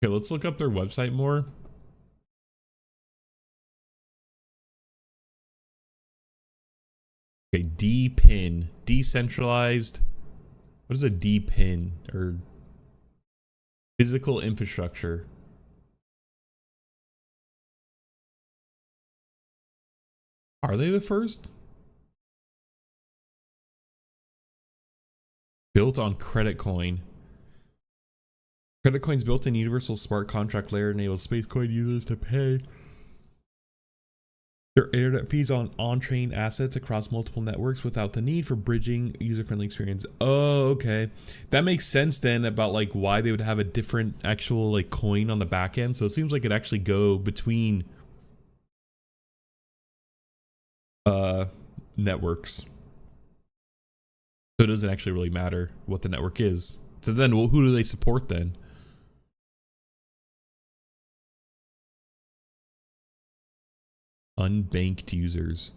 Okay, let's look up their website more. Okay, DPIN, decentralized. What is a DPIN, or physical infrastructure? Are they the first? Built on Credit Coin. Credit Coin's built-in universal smart contract layer enables SpaceCoin users to pay their internet fees on on-chain assets across multiple networks without the need for bridging user-friendly experience. Oh, okay. That makes sense then about like why they would have a different actual like coin on the back end. So it seems like it actually go between networks. So it doesn't actually really matter what the network is. So then who do they support then? Unbanked users.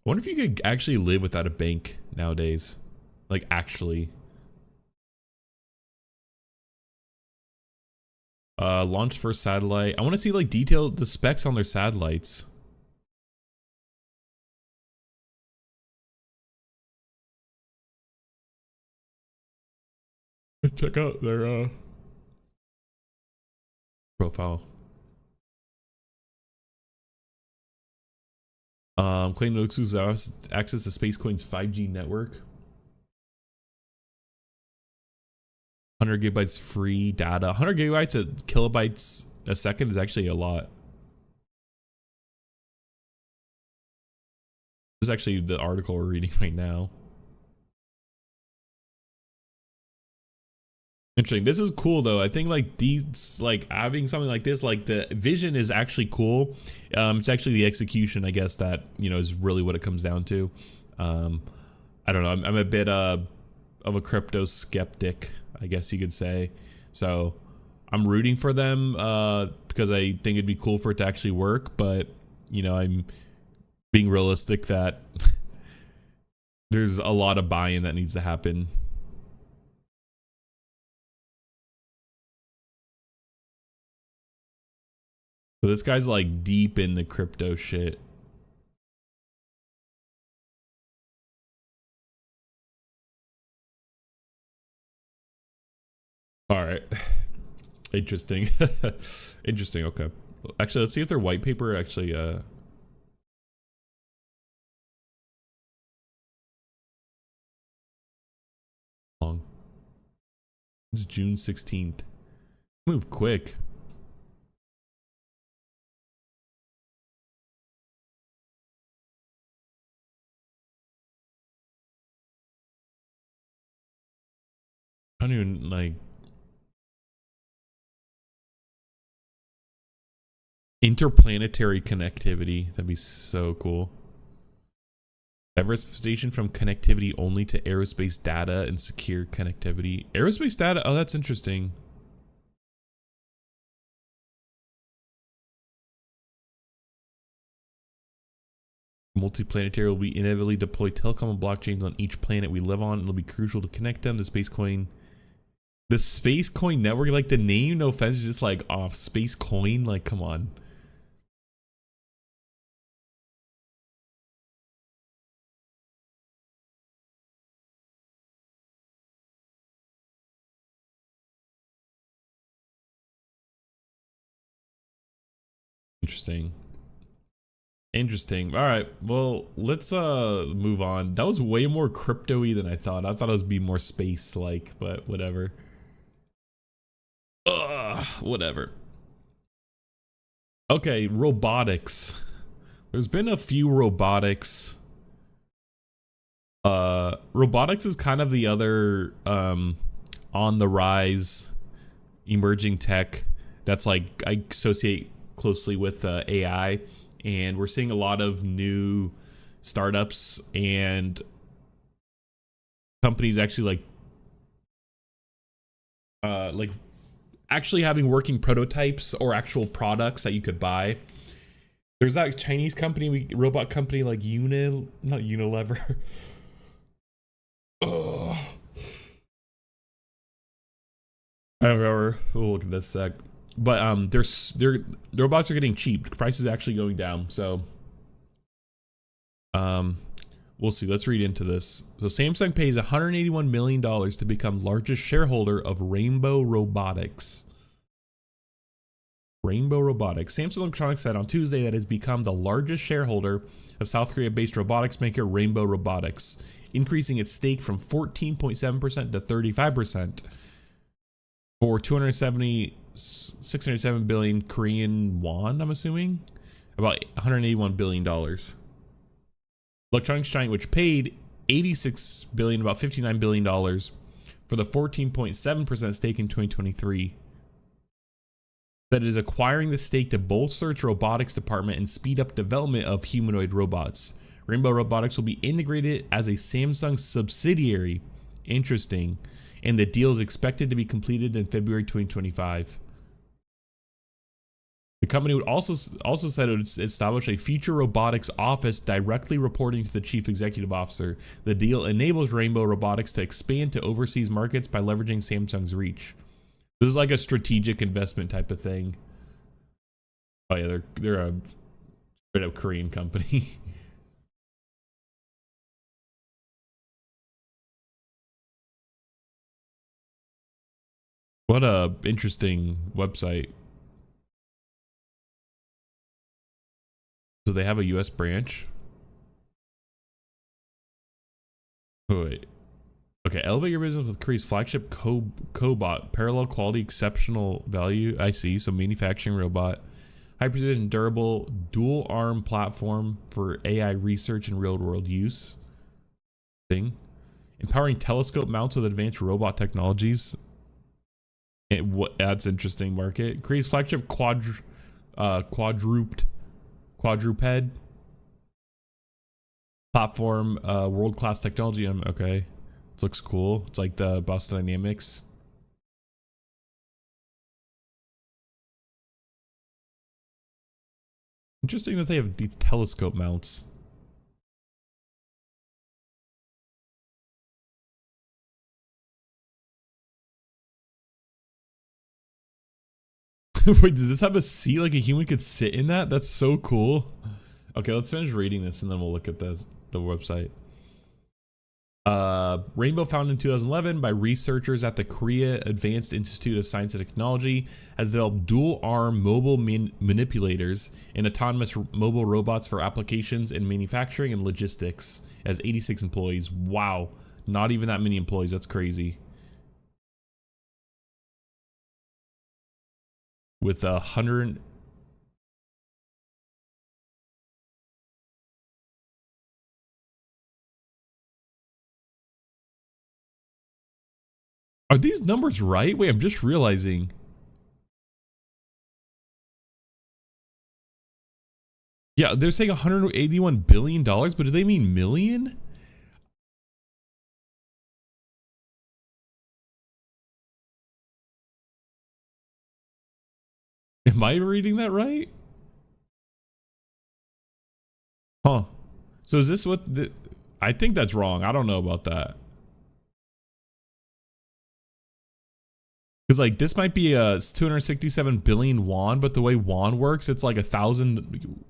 I wonder if you could actually live without a bank nowadays. Like actually. Launch first satellite. I want to see like detailed the specs on their satellites. Check out their profile. Claim no exclusive access to SpaceCoin's 5G network. 100 gigabytes free data. 100 gigabytes at kilobytes a second is actually a lot. This is actually the article we're reading right now. Interesting. This is cool though. I think like these, like having something like this, like the vision is actually cool. It's actually the execution, I guess, that, you know, is really what it comes down to. I don't know. I'm a bit of a crypto skeptic, I guess you could say. So I'm rooting for them because I think it'd be cool for it to actually work. But, you know, I'm being realistic that there's a lot of buy-in that needs to happen. But this guy's like deep in the crypto shit. All right. Interesting. Interesting. Okay. Actually, let's see if their white paper actually long. It's June 16th. Move quick. I don't even like interplanetary connectivity. That'd be so cool. Diversification from connectivity only to aerospace data and secure connectivity. Aerospace data? Oh, that's interesting. Multiplanetary will be inevitably deploy telecom and blockchains on each planet we live on. It'll be crucial to connect them. The Space Coin network, like the name, no offense, is just like off. Space Coin, like come on. Interesting. Interesting. All right. Well, let's move on. That was way more crypto-y than I thought. I thought it was be more space-like, but whatever. Whatever. Okay, robotics. There's been a few robotics. Robotics is kind of the other on the rise emerging tech that's like I associate closely with AI, and we're seeing a lot of new startups and companies actually like actually having working prototypes or actual products that you could buy. There's that Chinese company, robot company like not Unilever. Ugh. I don't remember. We'll look at this sec. But the robots are getting cheap. The price is actually going down. So we'll see. Let's read into this. So Samsung pays $181 million to become largest shareholder of Rainbow Robotics. Rainbow Robotics. Samsung Electronics said on Tuesday that it has become the largest shareholder of South Korea-based robotics maker Rainbow Robotics, increasing its stake from 14.7% to 35% for 607 billion Korean won, I'm assuming, about $181 billion. Electronics giant, which paid $86 billion, about $59 billion for the 14.7% stake in 2023. That is acquiring the stake to bolster its robotics department and speed up development of humanoid robots. Rainbow Robotics will be integrated as a Samsung subsidiary. Interesting. And the deal is expected to be completed in February 2025. The company would also said it would establish a future robotics office directly reporting to the chief executive officer. The deal enables Rainbow Robotics to expand to overseas markets by leveraging Samsung's reach. This is like a strategic investment type of thing. Oh yeah, they're a straight up Korean company. What a interesting website. So they have a US branch. Oh wait. Okay, elevate your business with Korea's flagship Cobot, parallel quality, exceptional value. I see. So manufacturing robot, high precision, durable, dual arm platform for AI research and real world use. Thing, empowering telescope mounts with advanced robot technologies. That's interesting market. Korea's flagship quadruped platform, world class technology. Okay. Looks cool. It's like the Boston Dynamics. Interesting that they have these telescope mounts. Wait, does this have a seat like a human could sit in that? That's so cool. Okay, let's finish reading this and then we'll look at the website. Rainbow, founded in 2011 by researchers at the Korea Advanced Institute of Science and Technology, has developed dual-arm mobile manipulators and autonomous mobile robots for applications in manufacturing and logistics. It has 86 employees. Wow, not even that many employees. That's crazy. With 100. Are these numbers right? Wait, I'm just realizing. Yeah, they're saying $181 billion, but do they mean million? Am I reading that right? Huh. So is this what the... I think that's wrong. I don't know about that. Because like this might be a 267 billion won, but the way won works, it's like 1,000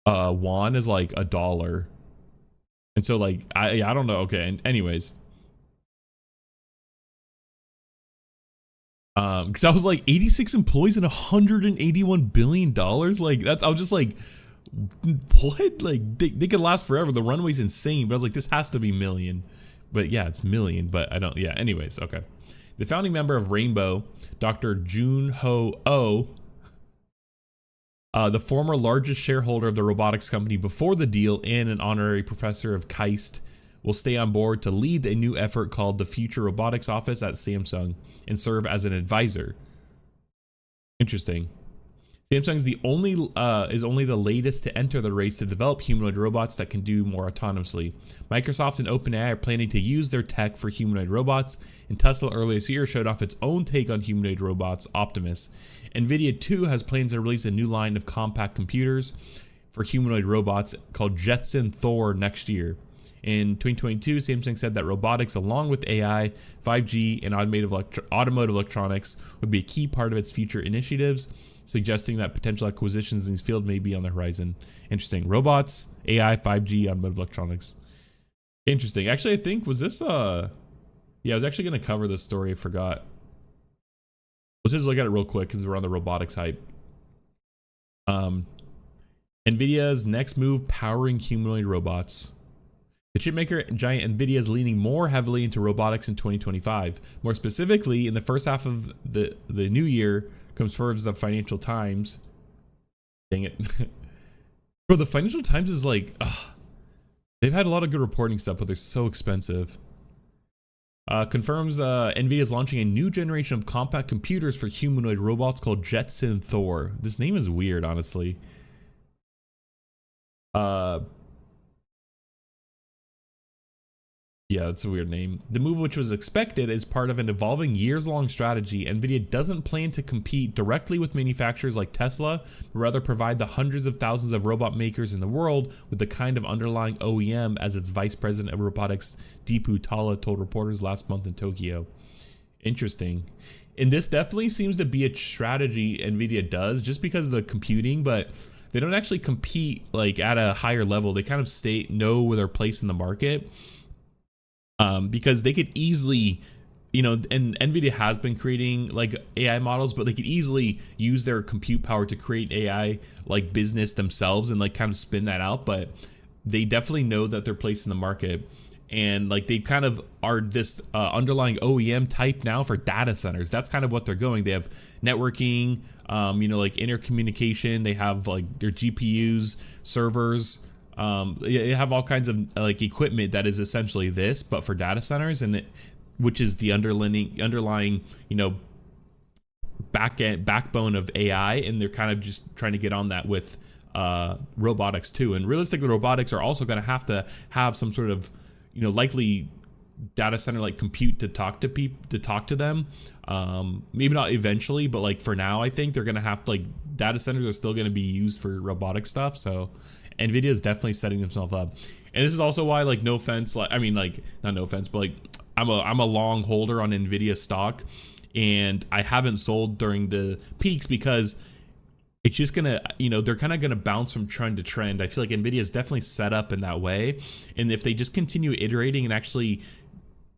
won is like $1. And so like I don't know. Okay, and anyways. Because I was like 86 employees and $181 billion. Like that's, I was just like, what? Like they could last forever. The runway's insane. But I was like, this has to be million. But yeah, it's million. But I don't. Yeah. Anyways, okay. The founding member of Rainbow, Dr. Jun-Ho Oh, the former largest shareholder of the robotics company before the deal and an honorary professor of KAIST, will stay on board to lead a new effort called the Future Robotics Office at Samsung and serve as an advisor. Interesting. Samsung's is only the latest to enter the race to develop humanoid robots that can do more autonomously. Microsoft and OpenAI are planning to use their tech for humanoid robots, and Tesla earlier this year showed off its own take on humanoid robots, Optimus. Nvidia too has plans to release a new line of compact computers for humanoid robots called Jetson Thor next year. In 2022, Samsung said that robotics, along with AI, 5G, and automotive electronics, would be a key part of its future initiatives, suggesting that potential acquisitions in this field may be on the horizon. Interesting. Robots, AI, 5G, automotive electronics. Interesting. Actually, I think, was this, yeah, I was actually going to cover this story. I forgot. Let's just look at it real quick because we're on the robotics hype. NVIDIA's next move, powering humanoid robots. The chipmaker giant NVIDIA is leaning more heavily into robotics in 2025. More specifically, in the first half of the new year, confirms the Financial Times. Dang it. Bro, the Financial Times is like, they've had a lot of good reporting stuff, but they're so expensive. Confirms NVIDIA is launching a new generation of compact computers for humanoid robots called Jetson Thor. This name is weird, honestly. Yeah, it's a weird name. The move, which was expected, is part of an evolving years-long strategy. NVIDIA doesn't plan to compete directly with manufacturers like Tesla, but rather provide the hundreds of thousands of robot makers in the world with the kind of underlying OEM, as its vice president of robotics, Deepu Talla, told reporters last month in Tokyo. Interesting. And this definitely seems to be a strategy NVIDIA does, just because of the computing, but they don't actually compete like at a higher level. They kind of know their place in the market. Because they could easily, you know, and NVIDIA has been creating like AI models, but they could easily use their compute power to create AI like business themselves and like kind of spin that out. But they definitely know that their place in the market, and like they kind of are this underlying OEM type now for data centers. That's kind of what they're going. They have networking, you know, like intercommunication. They have like their GPUs, servers. You have all kinds of like equipment that is essentially this, but for data centers, and which is the underlying, you know, backbone of AI, and they're kind of just trying to get on that with robotics too. And realistically, robotics are also going to have some sort of, you know, likely data center like compute to talk to people, to talk to them. Maybe not eventually, but like for now, I think they're going to have like data centers are still going to be used for robotic stuff. So NVIDIA is definitely setting themselves up. And this is also why, like, no offense, like, I mean, like, not no offense, but like I'm a long holder on NVIDIA stock, and I haven't sold during the peaks because it's just gonna, you know, they're kind of gonna bounce from trend to trend. I feel like NVIDIA is definitely set up in that way, and if they just continue iterating and actually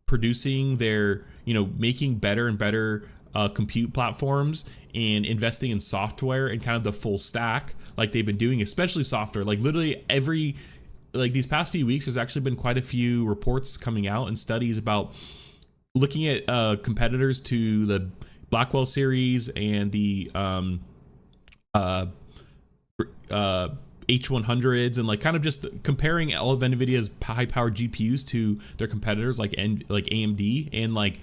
producing their, you know, making better and better compute platforms and investing in software and kind of the full stack like they've been doing, especially software, like literally like these past few weeks, there's actually been quite a few reports coming out and studies about looking at competitors to the Blackwell series and the H100s, and like kind of just comparing all of NVIDIA's high-powered GPUs to their competitors like AMD, and like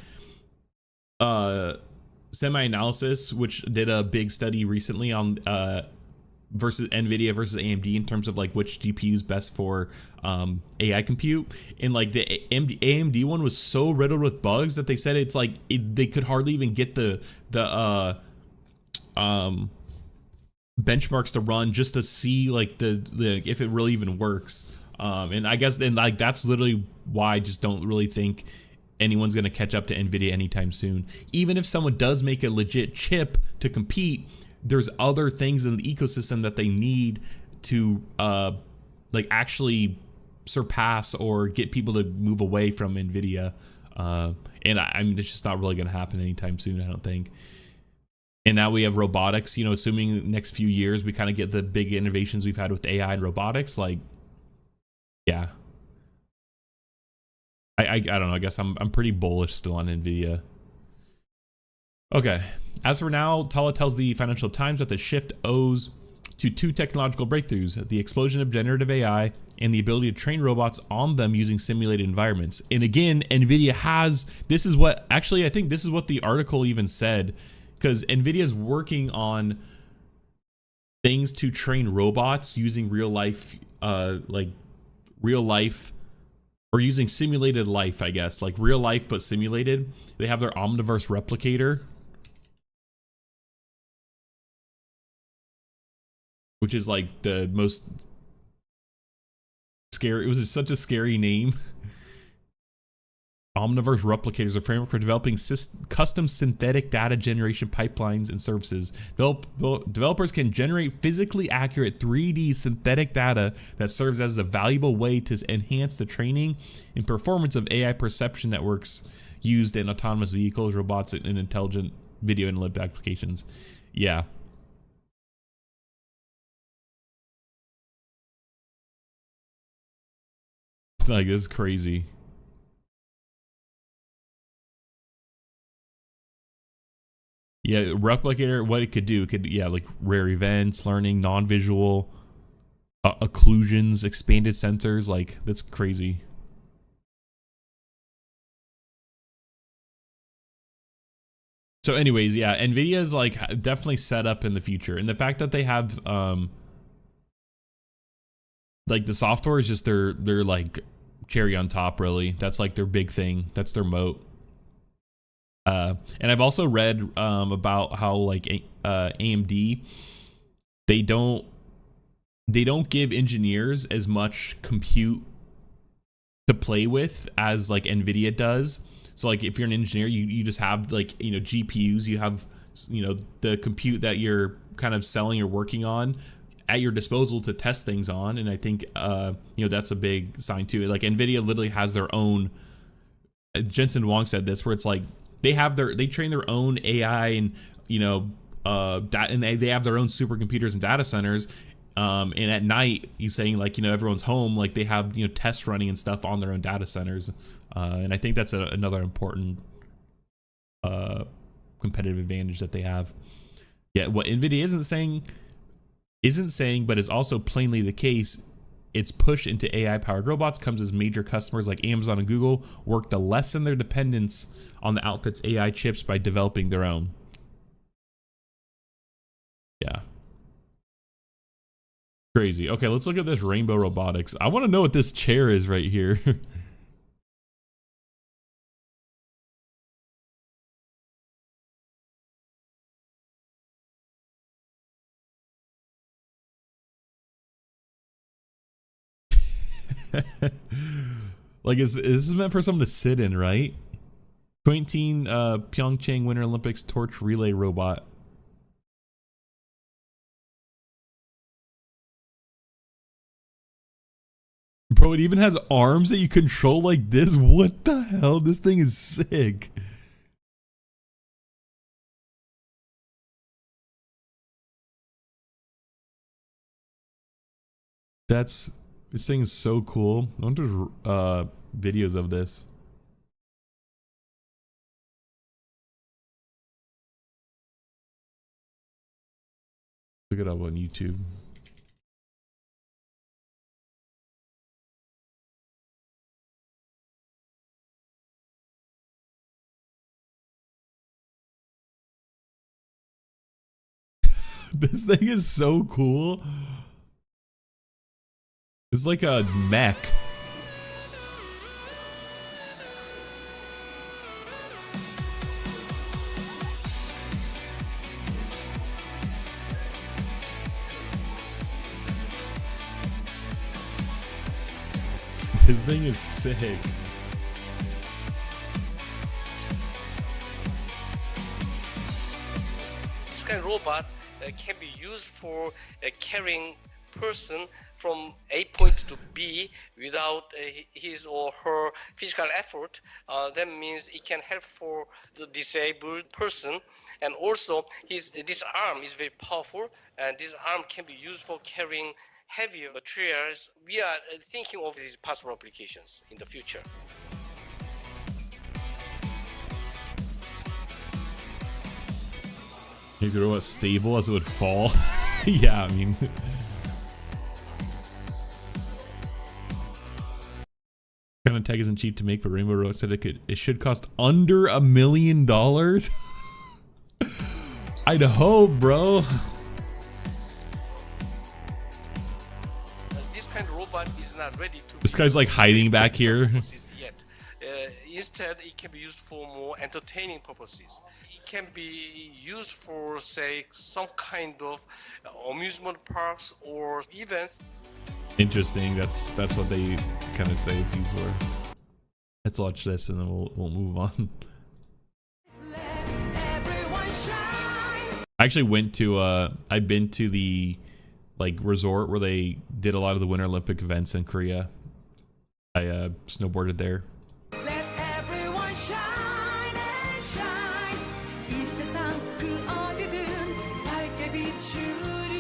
Semi-Analysis, which did a big study recently on versus NVIDIA versus AMD in terms of like which GPU is best for AI compute, and like the AMD one was so riddled with bugs that they said it's like they could hardly even get the benchmarks to run just to see like the if it really even works. And I guess then like that's literally why I just don't really think anyone's going to catch up to NVIDIA anytime soon. Even if someone does make a legit chip to compete, there's other things in the ecosystem that they need to like actually surpass or get people to move away from NVIDIA. And I mean, it's just not really going to happen anytime soon, I don't think. And now we have robotics, you know, assuming next few years we kind of get the big innovations we've had with AI and robotics, like, yeah. I don't know. I guess I'm pretty bullish still on NVIDIA. Okay. As for now, Talla tells the Financial Times that the shift owes to two technological breakthroughs: the explosion of generative AI and the ability to train robots on them using simulated environments. And again, NVIDIA has, this is what, actually, I think this is what the article even said, because NVIDIA is working on things to train robots using real life, like real life, or using simulated life, I guess, like real life but simulated. They have their Omniverse replicator, which is like the most scary. It was such a scary name. Omniverse Replicator is a framework for developing custom synthetic data generation pipelines and services. Developers can generate physically accurate 3D synthetic data that serves as a valuable way to enhance the training and performance of AI perception networks used in autonomous vehicles, robots, and intelligent video and lived applications. Yeah. Like, this is crazy. Yeah, replicator, what it could do, it could, yeah, like rare events, learning, non-visual, occlusions, expanded sensors, like, that's crazy. So anyways, yeah, NVIDIA is like definitely set up in the future. And the fact that they have, like the software is just their like cherry on top, really. That's like their big thing. That's their moat. And I've also read about how like AMD, they don't give engineers as much compute to play with as like NVIDIA does. So like if you're an engineer, you just have like, you know, GPUs, you have, you know, the compute that you're kind of selling or working on at your disposal to test things on. And I think you know, that's a big sign too. Like NVIDIA literally has their own, Jensen Huang said this, where it's like they train their own AI and, you know, and they have their own supercomputers and data centers. And at night, he's saying like, you know, everyone's home, like they have, you know, tests running and stuff on their own data centers. And I think that's another important competitive advantage that they have. Yeah, what NVIDIA isn't saying, but is also plainly the case, its push into AI-powered robots comes as major customers like Amazon and Google work to lessen their dependence on the outfit's AI chips by developing their own. Yeah. Crazy. Okay, let's look at this Rainbow Robotics. I want to know what this chair is right here. Like, this is meant for someone to sit in, right? 2019 Pyeongchang Winter Olympics torch relay robot. Bro, it even has arms that you control like this. What the hell? This thing is sick. This thing is so cool. I wonder videos of this. Look it up on YouTube. This thing is so cool. It's like a mech. This thing is sick. This kind of robot can be used for carrying person from A point to B without his or her physical effort. That means it can help for the disabled person. And also, this arm is very powerful, and this arm can be used for carrying heavier materials. We are thinking of these possible applications in the future. Make the robot stable as it would fall. Yeah, I mean. Kind of tech isn't cheap to make, but Rainbow Road said it should cost under $1 million. I'd hope, bro. robot is not ready to. This guy's like hiding back here. Yet. Instead, it can be used for more entertaining purposes. It can be used for, say, some kind of amusement parks or events. Interesting. That's what they kind of say it's used for. Let's watch this and then we'll move on. I actually went to I've been to the like resort where they did a lot of the Winter Olympic events in Korea. I snowboarded there. Let everyone shine and shine. 이 세상 그 어디든 밝게 비추리.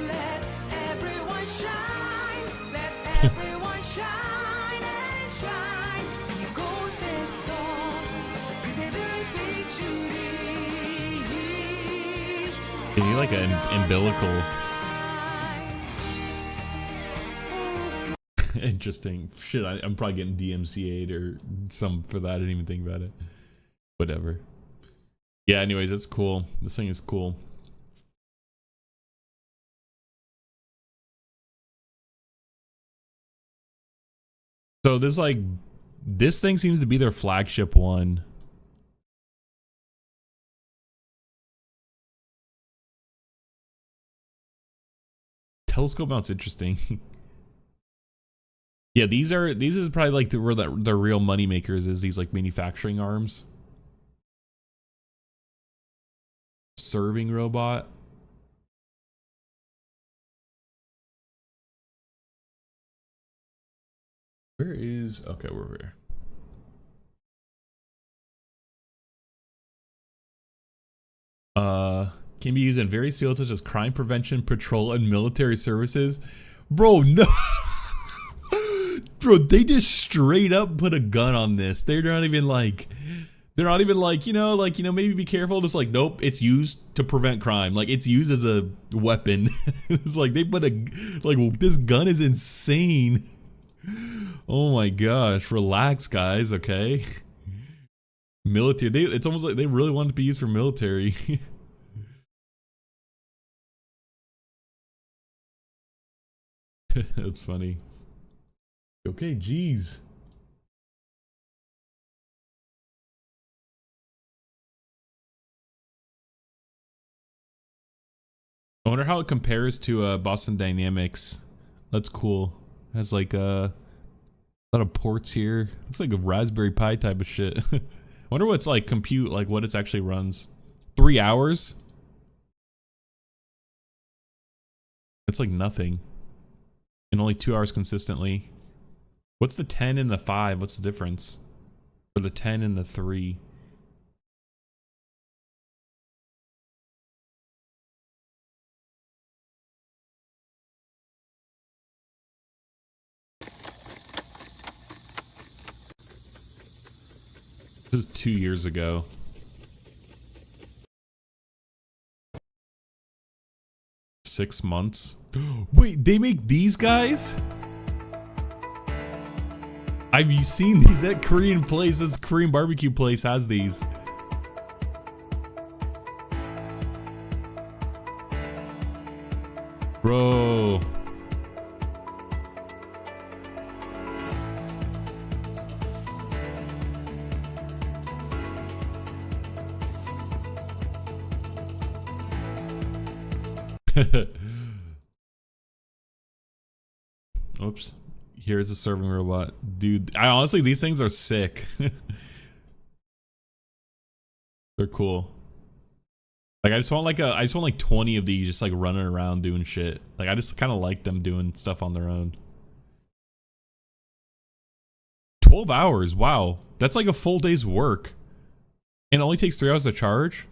Let everyone shine. Let everyone shine and shine. 이곳에서 그대를 비추리. You need like an umbilical. Interesting. Shit, I'm probably getting DMCA'd or some for that. I didn't even think about it. Whatever. Yeah, anyways, it's cool. This thing is cool. So this thing seems to be their flagship one. Telescope mount's interesting. Yeah, these is probably like where the real money makers is, these like manufacturing arms. Serving robot. Where is, okay, we're over here. Can be used in various fields such as crime prevention, patrol, and military services. Bro, no. Bro, they just straight up put a gun on this. They're not even like, you know, maybe be careful. Just like, nope, it's used to prevent crime. Like, it's used as a weapon. It's like they put this gun is insane. Oh my gosh, relax, guys. Okay, military. It's almost like they really want it to be used for military. That's funny. Okay, geez. I wonder how it compares to Boston Dynamics. That's cool. Has like a lot of ports here. Looks like a Raspberry Pi type of shit. I wonder what's like compute, like what it actually runs. 3 hours? It's like nothing. And only 2 hours consistently. What's the 10 and the 5? What's the difference? Or the 10 and the 3? This is 2 years ago. Six months. Wait, they make these guys? Have you seen these? That Korean place, this Korean barbecue place has these. Bro. Oops. Here's a serving robot. Dude, honestly, these things are sick. They're cool. Like, I just want like 20 of these just like running around doing shit. Like, I just kind of like them doing stuff on their own. 12 hours. Wow. That's like a full day's work. And it only takes 3 hours to charge?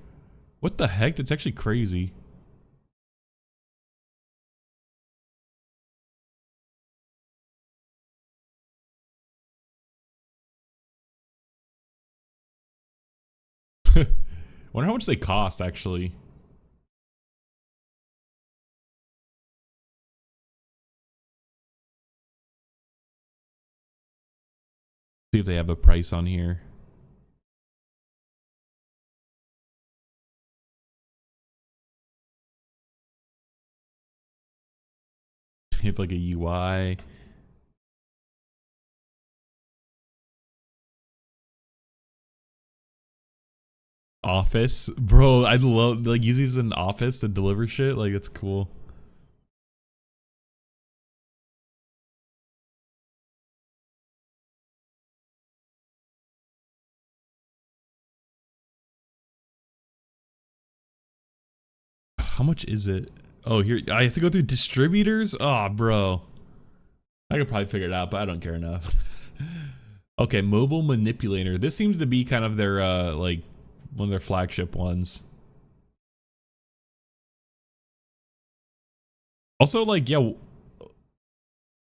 What the heck? That's actually crazy. Wonder how much they cost, actually. See if they have a price on here. have like a UI. Office, bro. I love like use these in Office to deliver shit. Like it's cool. How much is it? Oh, here I have to go through distributors. Oh, bro. I could probably figure it out, but I don't care enough. Okay, mobile manipulator. This seems to be kind of their like one of their flagship ones. Also, like, yeah,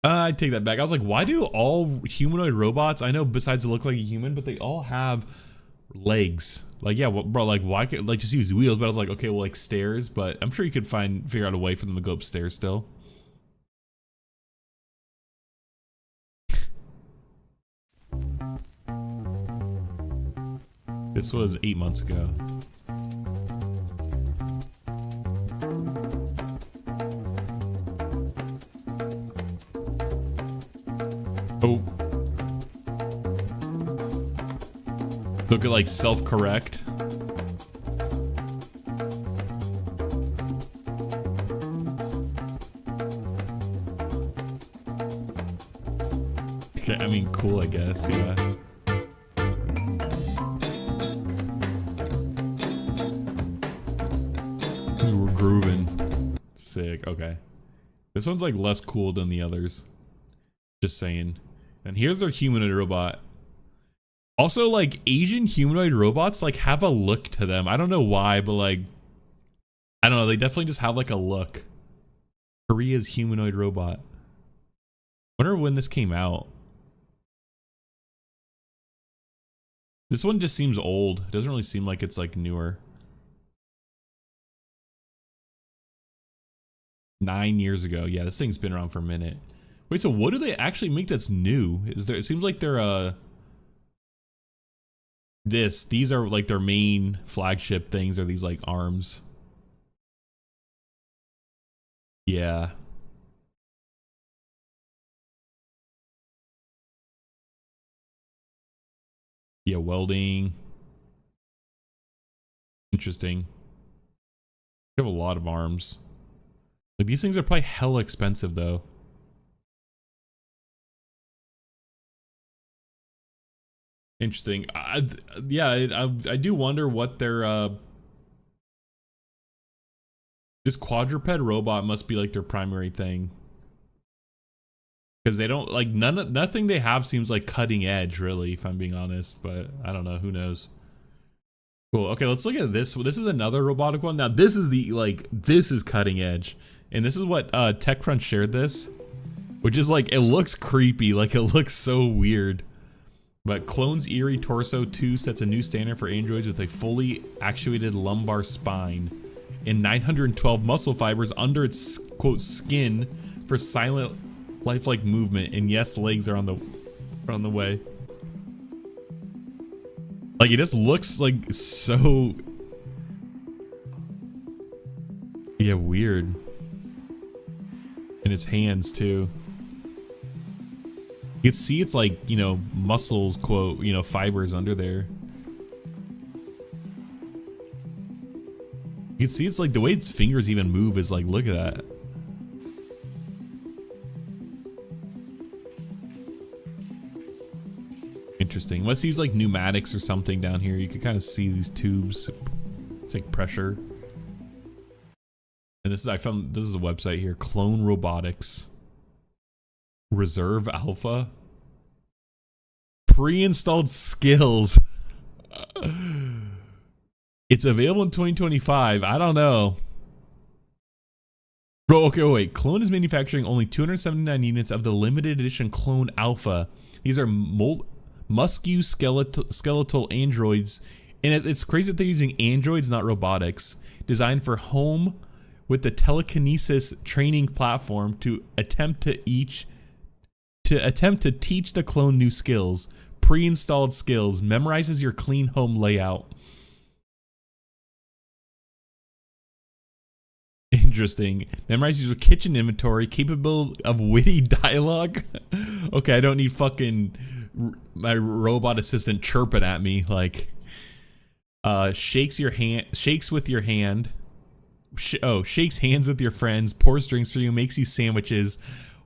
I take that back. I was like, why do all humanoid robots, I know besides to look like a human, but they all have legs? Like, yeah, bro, like, why could, like, just use wheels? But I was like, okay, well, like, stairs, but I'm sure you could figure out a way for them to go upstairs still. This was 8 months ago. Oh. Look at like self-correct. Okay, I mean, cool, I guess, yeah. We're grooving. Sick, okay. This one's like less cool than the others. Just saying. And here's their humanoid robot. Also, like, Asian humanoid robots, like, have a look to them. I don't know why, but, like, I don't know. They definitely just have, like, a look. Korea's humanoid robot. Wonder when this came out. This one just seems old. It doesn't really seem like it's, like, newer. 9 years ago. Yeah, this thing's been around for a minute. Wait, so what do they actually make that's new? Is there? It seems like they're these are like their main flagship things. Are these like arms? Yeah. Yeah, welding. Interesting. They have a lot of arms. Like these things are probably hella expensive though. Interesting. I do wonder what their this quadruped robot must be like their primary thing, because they don't like nothing they have seems like cutting edge really, if I'm being honest, but I don't know, who knows. Cool. Okay, let's look at this. This is another robotic one. Now this is the this is cutting edge, and this is what TechCrunch shared this, which is like, it looks creepy, like it looks so weird. But Clone's Eerie Torso 2 sets a new standard for androids with a fully actuated lumbar spine and 912 muscle fibers under its, quote, skin for silent, lifelike movement. And yes, legs are on the way. Like, it just looks like so... yeah, weird. And its hands, too. You can see it's like, you know, muscles, quote, you know, fibers under there. You can see it's like the way its fingers even move is like, look at that. Interesting. Let's use like pneumatics or something down here. You can kind of see these tubes. It's like pressure. And this is, I found, this is the website here, Clone Robotics. Reserve Alpha. Pre-installed skills. It's available in 2025. I don't know. Bro, okay, wait. Clone is manufacturing only 279 units of the limited edition Clone Alpha. These are musculoskeletal androids. And it's crazy that they're using androids, not robotics. Designed for home with the telekinesis training platform to attempt to teach the clone new skills. Pre-installed skills. Memorizes your clean home layout. Interesting. Memorizes your kitchen inventory, capable of witty dialogue. Okay, I don't need fucking my robot assistant chirping at me. Like, shakes with your hand. Shakes hands with your friends, pours drinks for you, makes you sandwiches,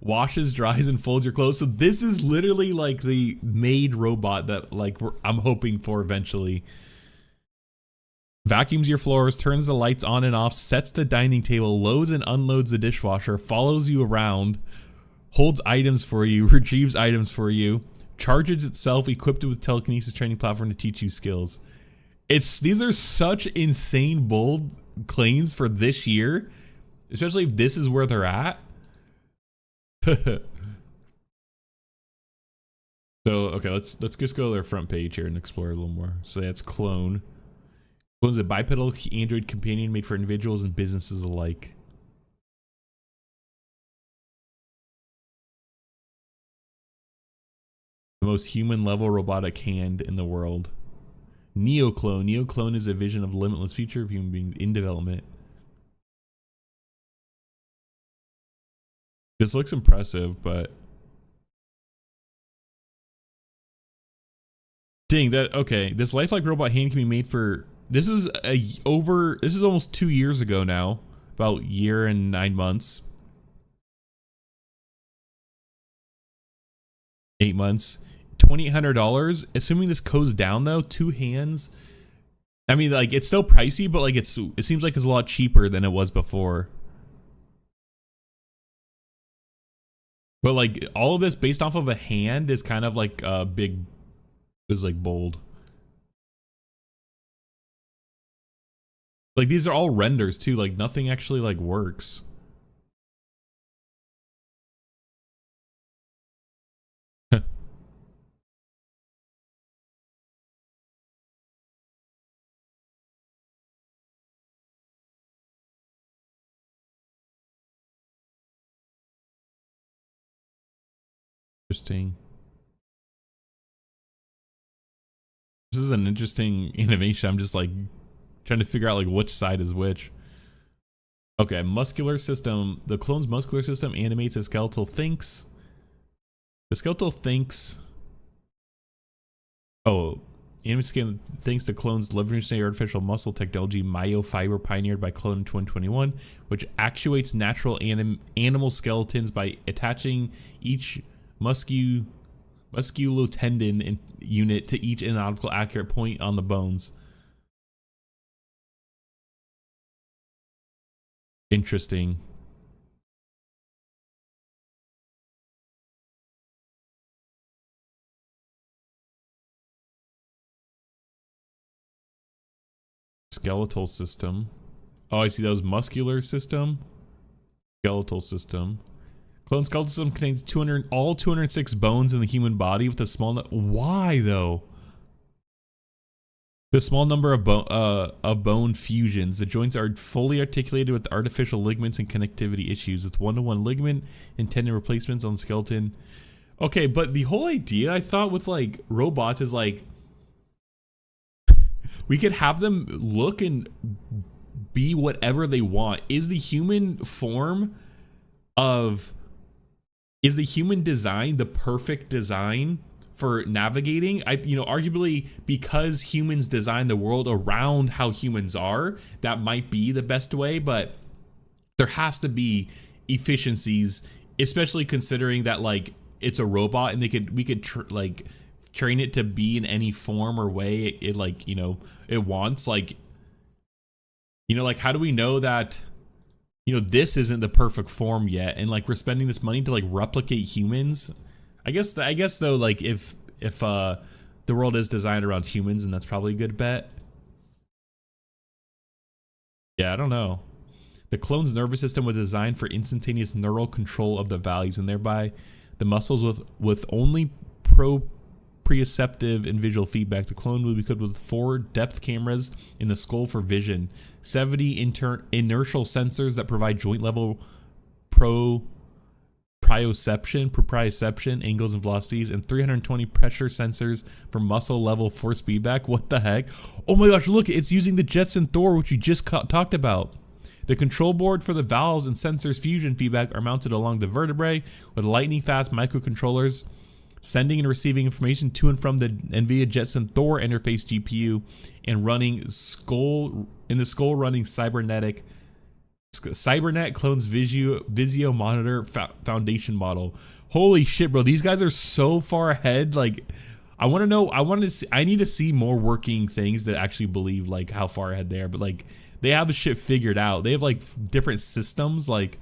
washes, dries, and folds your clothes. So this is literally like the maid robot that like I'm hoping for eventually. Vacuums your floors, turns the lights on and off, sets the dining table, loads and unloads the dishwasher, follows you around, holds items for you, retrieves items for you, charges itself, equipped with telekinesis training platform to teach you skills. These are such insane bold claims for this year, especially if this is where they're at. So okay, let's just go to their front page here and explore a little more. So that's Clone. Clone is a bipedal android companion made for individuals and businesses alike. The most human level robotic hand in the world. Neoclone. Neoclone is a vision of limitless future of human beings in development. This looks impressive, but dang, okay. This lifelike robot hand can be made for. This is almost 2 years ago now, about a year and 9 months, 8 months, $2,800. Assuming this goes down though, 2 hands. I mean, like it's still pricey, but like it seems like it's a lot cheaper than it was before. But like all of this based off of a hand is kind of like is like bold. Like these are all renders too, like nothing actually like works. Interesting. This is an interesting innovation. I'm just like trying to figure out like which side is which. Okay, muscular system. The clone's muscular system animates as skeletal thinks. The skeletal thinks. Oh, animates thanks to clone's revolutionary artificial muscle technology, myofiber, pioneered by Clone in 2021, which actuates natural animal skeletons by attaching each musculotendon unit to each anatomical accurate point on the bones. Interesting. Skeletal system. Oh, I see. That was muscular system. Skeletal system. Clone skeletal system contains 206 bones in the human body with a small. Why though? The small number of bone fusions. The joints are fully articulated with artificial ligaments and connectivity issues with one-to-one ligament and tendon replacements on the skeleton. Okay, but the whole idea I thought with like robots is like we could have them look and be whatever they want. Is the human design the perfect design for navigating? Arguably because humans design the world around how humans are, that might be the best way, but there has to be efficiencies, especially considering that like it's a robot and we could train it to be in any form or way it like, it wants. Like, like how do we know that this isn't the perfect form yet, and like we're spending this money to like replicate humans? I guess though, like if the world is designed around humans, and that's probably a good bet. Yeah, I don't know. The clone's nervous system was designed for instantaneous neural control of the values, and thereby the muscles with only proprioceptive and visual feedback. The clone will be equipped with 4 depth cameras in the skull for vision, 70 inertial sensors that provide joint level proprioception, angles and velocities, and 320 pressure sensors for muscle level force feedback. What the heck? Oh my gosh, look, it's using the Jetson Thor, which you just talked about. The control board for the valves and sensors fusion feedback are mounted along the vertebrae with lightning fast microcontrollers, sending and receiving information to and from the NVIDIA Jetson Thor interface GPU, and running the skull running Cybernet clones Visio monitor foundation model. Holy shit, bro! These guys are so far ahead. Like, I need to see more working things that actually believe like how far ahead they are. But like, they have the shit figured out. They have like different systems. Like,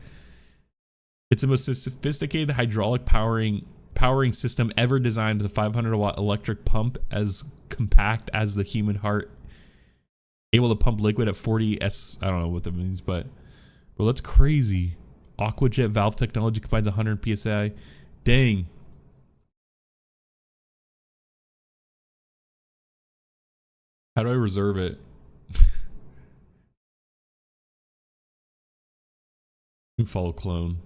it's the most sophisticated hydraulic powering system ever designed. The 500-watt electric pump, as compact as the human heart, able to pump liquid at 40 s. I don't know what that means, but that's crazy. Aquajet valve technology combines 100 psi. Dang. How do I reserve it? Follow clone.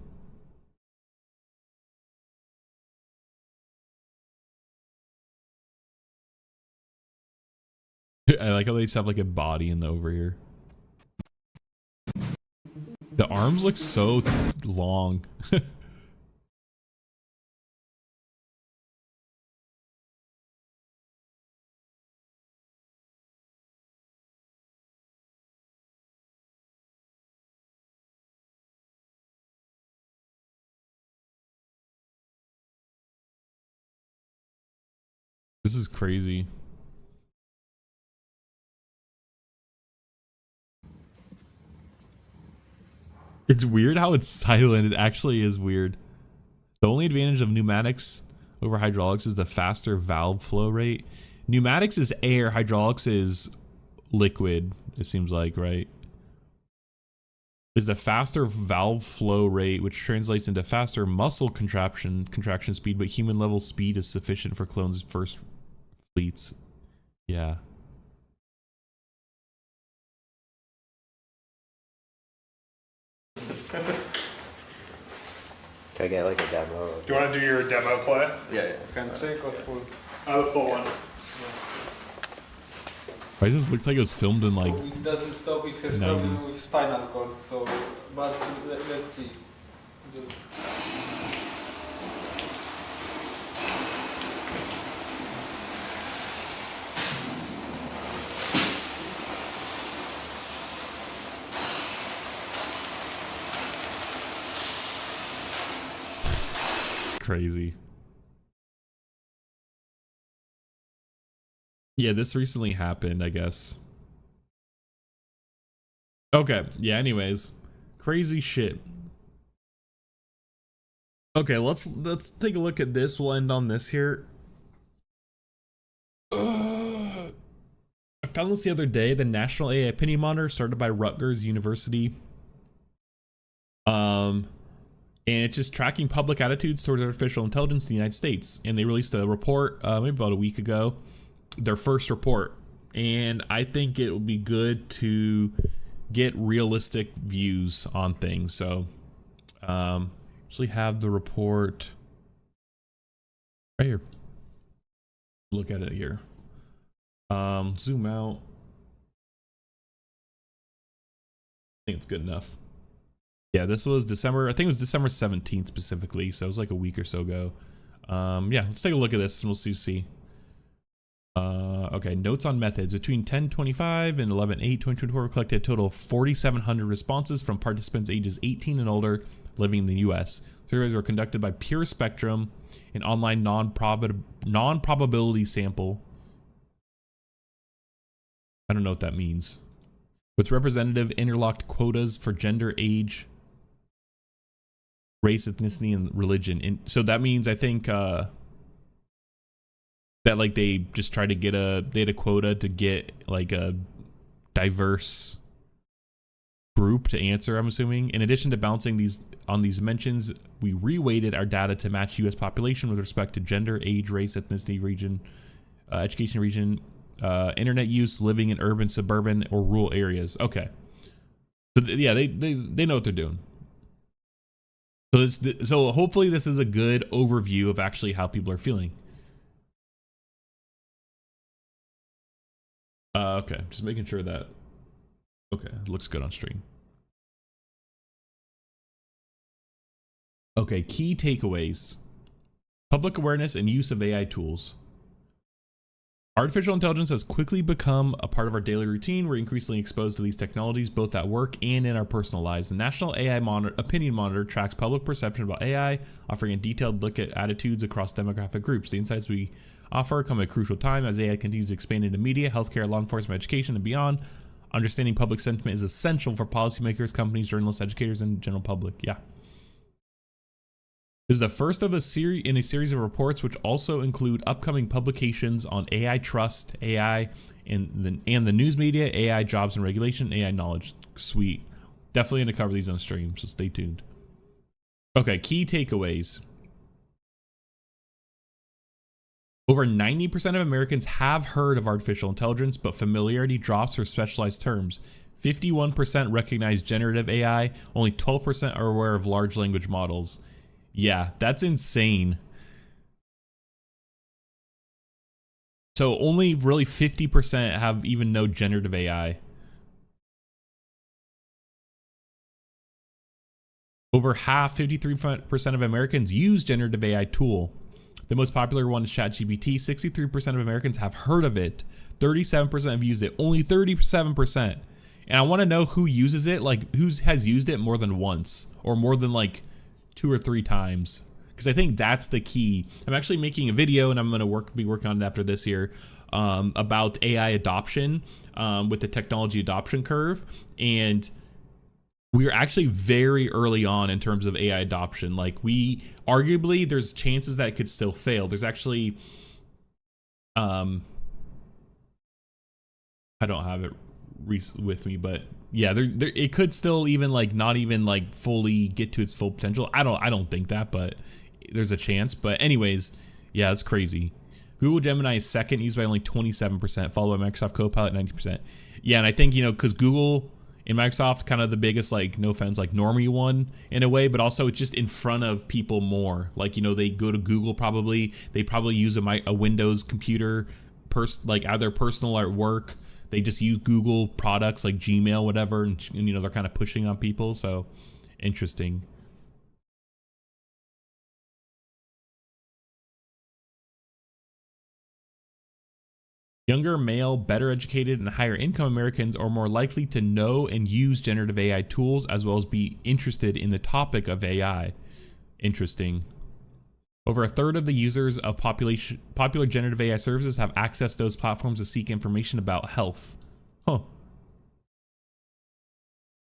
I like how they just have like a body in the over here. The arms look so long. This is crazy. It's weird how it's silent. It actually is weird. The only advantage of pneumatics over hydraulics is the faster valve flow rate. Pneumatics is air, hydraulics is liquid, it seems like, right? Is the faster valve flow rate, which translates into faster muscle contraction speed, but human level speed is sufficient for clones' first fleets. Yeah. Can I get like a demo? Do you want to do your demo play? Yeah. Handshake or full? The full one. Why does this look like it was filmed in like... It doesn't stop, it has 90s. problem with spinal cord, so, but let's see. Just... Crazy. Yeah, this recently happened, I guess. Okay, yeah, anyways. Crazy shit. Okay, let's take a look at this. We'll end on this here. I found this the other day. The National AI Opinion Monitor, started by Rutgers University. And it's just tracking public attitudes towards artificial intelligence in the United States. And they released a report maybe about a week ago, their first report. And I think it would be good to get realistic views on things. So actually have the report right here. Look at it here. Zoom out. I think it's good enough. Yeah, this was December, I think it was December 17th specifically, so it was like a week or so ago. Yeah, let's take a look at this and we'll see. Okay, notes on methods. Between 10/25 and 11/8/2024, collected a total of 4,700 responses from participants ages 18 and older living in the US. Surveys were conducted by Pure Spectrum, an online non-probability sample. I don't know what that means. With representative interlocked quotas for gender, age, race, ethnicity, and religion. And so that means, I think, that like they just try to get they had a quota to get like a diverse group to answer, I'm assuming. In addition to bouncing these mentions, we reweighted our data to match US population with respect to gender, age, race, ethnicity, region, education region, internet use, living in urban, suburban, or rural areas. Okay. So yeah, they know what they're doing. So hopefully this is a good overview of actually how people are feeling. Okay, just making sure that, okay, it looks good on stream. Okay, key takeaways. Public awareness and use of AI tools. Artificial intelligence has quickly become a part of our daily routine. We're increasingly exposed to these technologies, both at work and in our personal lives. The National AI Opinion Monitor tracks public perception about AI, offering a detailed look at attitudes across demographic groups. The insights we offer come at a crucial time as AI continues to expand into media, healthcare, law enforcement, education, and beyond. Understanding public sentiment is essential for policymakers, companies, journalists, educators, and general public. Yeah. This is the first of a series of reports which also include upcoming publications on AI trust, AI and the news media, AI jobs and regulation, AI knowledge. Sweet. Definitely going to cover these on stream, so stay tuned. Okay, key takeaways. Over 90% of Americans have heard of artificial intelligence, but familiarity drops for specialized terms. 51% recognize generative AI, only 12% are aware of large language models. Yeah, that's insane. So only really 50% have even know generative AI. Over half, 53% of Americans use generative AI tool. The most popular one is ChatGPT. 63% of Americans have heard of it. 37% have used it. Only 37%. And I want to know who uses it, like who has used it more than once or more than like 2 or 3 times, because I think that's the key. I'm actually making a video, and I'm going to be working on it after this year, about AI adoption with the technology adoption curve. And we're actually very early on in terms of AI adoption. Like arguably there's chances that it could still fail. There's actually, I don't have it with me, but yeah, there it could still even like not even like fully get to its full potential. I don't think that, but there's a chance. But anyways, yeah, it's crazy. Google Gemini is second, used by only 27%, followed by Microsoft Copilot 90%. Yeah, and I think, you know, because Google and Microsoft kind of the biggest, like, no offense, like normie one in a way, but also it's just in front of people more. Like, you know, they go to Google they probably use a Windows computer, like either personal or at work. They just use Google products like Gmail, whatever, and you know, they're kind of pushing on people. So interesting. Younger, male, better educated, and higher income Americans are more likely to know and use generative AI tools, as well as be interested in the topic of AI. Interesting. Over a third of the users of popular generative AI services have accessed those platforms to seek information about health. Huh.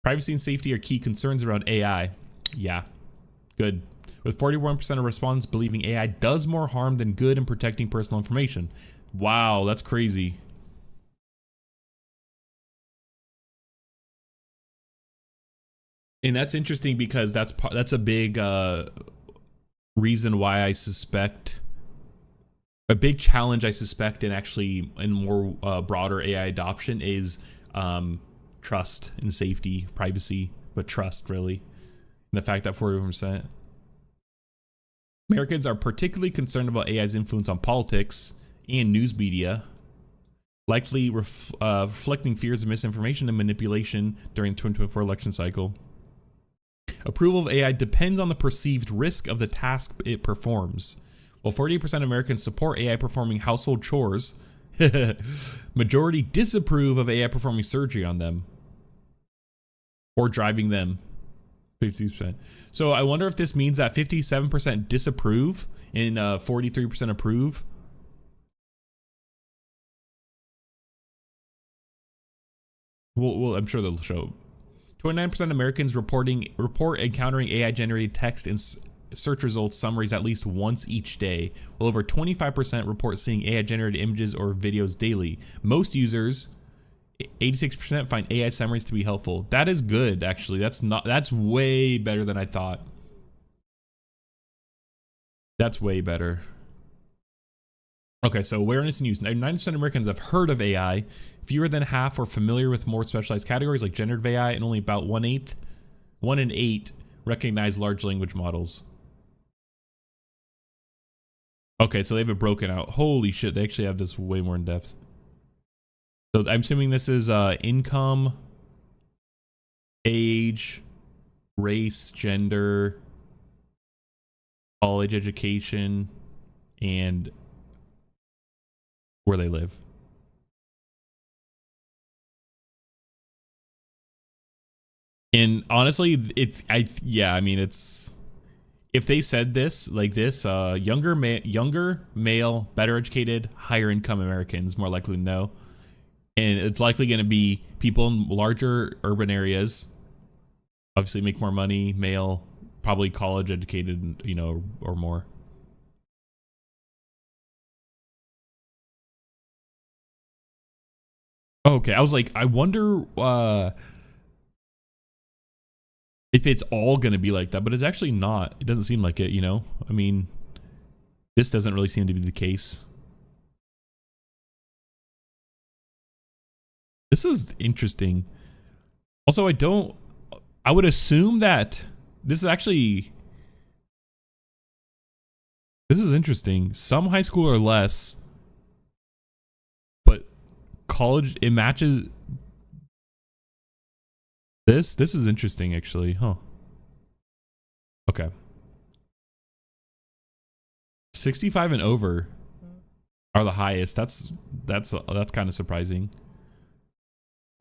Privacy and safety are key concerns around AI. Yeah, good. With 41% of respondents believing AI does more harm than good in protecting personal information. Wow, that's crazy. And that's interesting because that's a big reason why I suspect, a big challenge I suspect in more broader AI adoption is trust and safety, privacy, but trust really. And the fact that 41%. Americans are particularly concerned about AI's influence on politics and news media, likely reflecting fears of misinformation and manipulation during the 2024 election cycle. Approval of AI depends on the perceived risk of the task it performs. While 48% of Americans support AI performing household chores, majority disapprove of AI performing surgery on them or driving them. 50%. So I wonder if this means that 57% disapprove and 43% approve. Well, I'm sure they'll show. 29% of Americans report encountering AI-generated text and search results summaries at least once each day, while over 25% report seeing AI-generated images or videos daily. Most users, 86%, find AI summaries to be helpful. That is good, actually. That's way better than I thought. That's way better. Okay, so awareness and use. 90% of Americans have heard of AI. Fewer than half are familiar with more specialized categories like generative AI, and only about 1 in 8 recognize large language models. Okay, so they have it broken out. Holy shit, they actually have this way more in depth. So I'm assuming this is income, age, race, gender, college education, and where they live. And honestly, it's if they said this like this, younger male, better educated, higher income Americans more likely to know, and it's likely going to be people in larger urban areas. Obviously, make more money, male, probably college educated, or more. Okay, I was like, I wonder if it's all going to be like that, but it's actually not. It doesn't seem like it, I mean, this doesn't really seem to be the case. This is interesting. Also, I would assume that this is interesting. Some high school are less, but college, it matches. This is interesting, actually, huh? Okay. 65 and over are the highest. That's kind of surprising.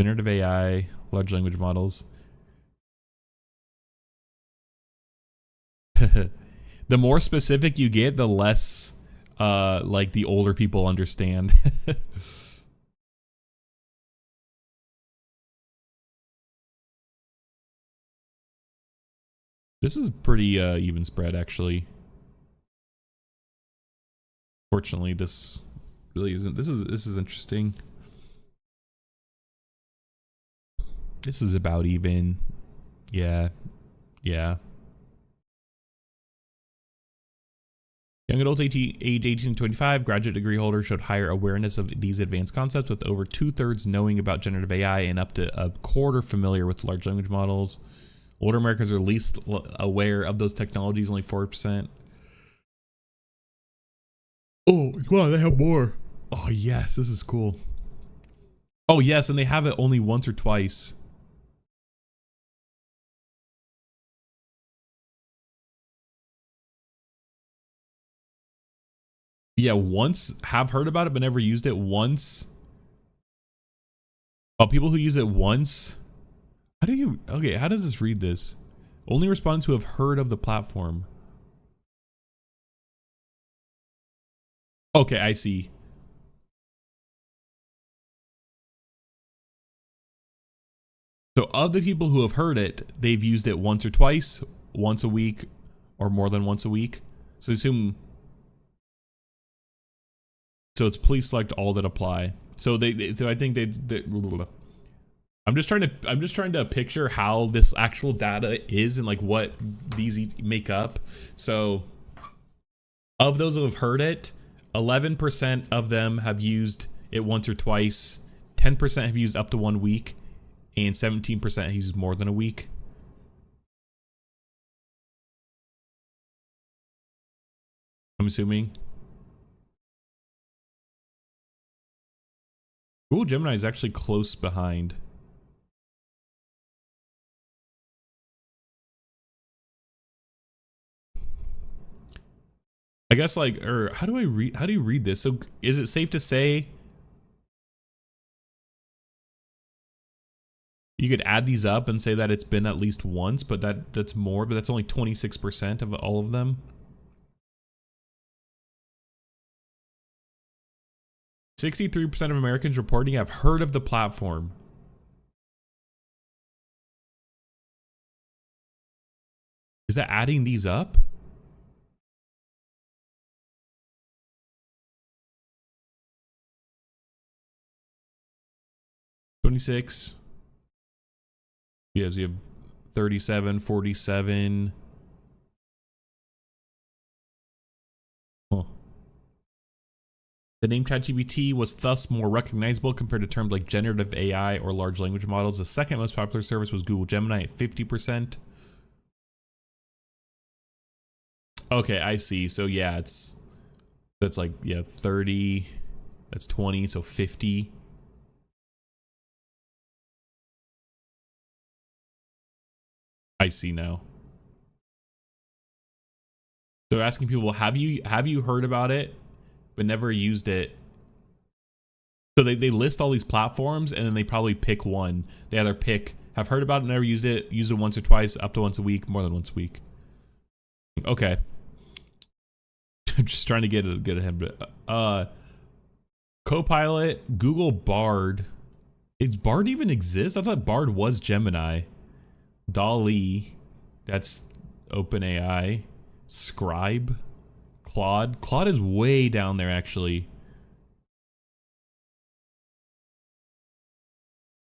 Generative AI, large language models. The more specific you get, the less like the older people understand. This is pretty even spread, actually. Fortunately, this really isn't. This is interesting. This is about even. Yeah. Young adults age 18 to 25, graduate degree holders showed higher awareness of these advanced concepts, with over 2/3 knowing about generative AI and up to a quarter familiar with large language models. Older Americans are least aware of those technologies, only 4%. Oh, wow, they have more. Oh, yes, this is cool. Oh, yes, and they have it only once or twice. Yeah, once, have heard about it, but never used it once. Oh, people who use it once. How does this read this? Only respondents who have heard of the platform. Okay, I see. So of the people who have heard it, they've used it once or twice, once a week, or more than once a week. So assume. So it's please select all that apply. So so I think I'm just trying to picture how this actual data is and like what these make up. So of those who have heard it, 11% of them have used it once or twice, 10% have used up to 1 week, and 17% have used more than a week. I'm assuming. Google Gemini is actually close behind. I guess how do you read this? So is it safe to say you could add these up and say that it's been at least once, but that's more, but that's only 26% of all of them. 63% of Americans reporting have heard of the platform. Is that adding these up? $26. Yes, you have 37, 47. Huh. The name ChatGPT was thus more recognizable compared to terms like generative AI or large language models. The second most popular service was Google Gemini at 50%. Okay, I see. So yeah, that's like, yeah, 30, that's 20, so 50. I see now. They're asking people, have you heard about it, but never used it? So they list all these platforms, and then they probably pick one. They either pick, have heard about it, never used it once or twice, up to once a week, more than once a week. Okay. I'm just trying to get ahead. Copilot, Google Bard. Does Bard even exist? I thought Bard was Gemini. DALL-E, that's OpenAI. Scribe, Claude. Claude is way down there, actually.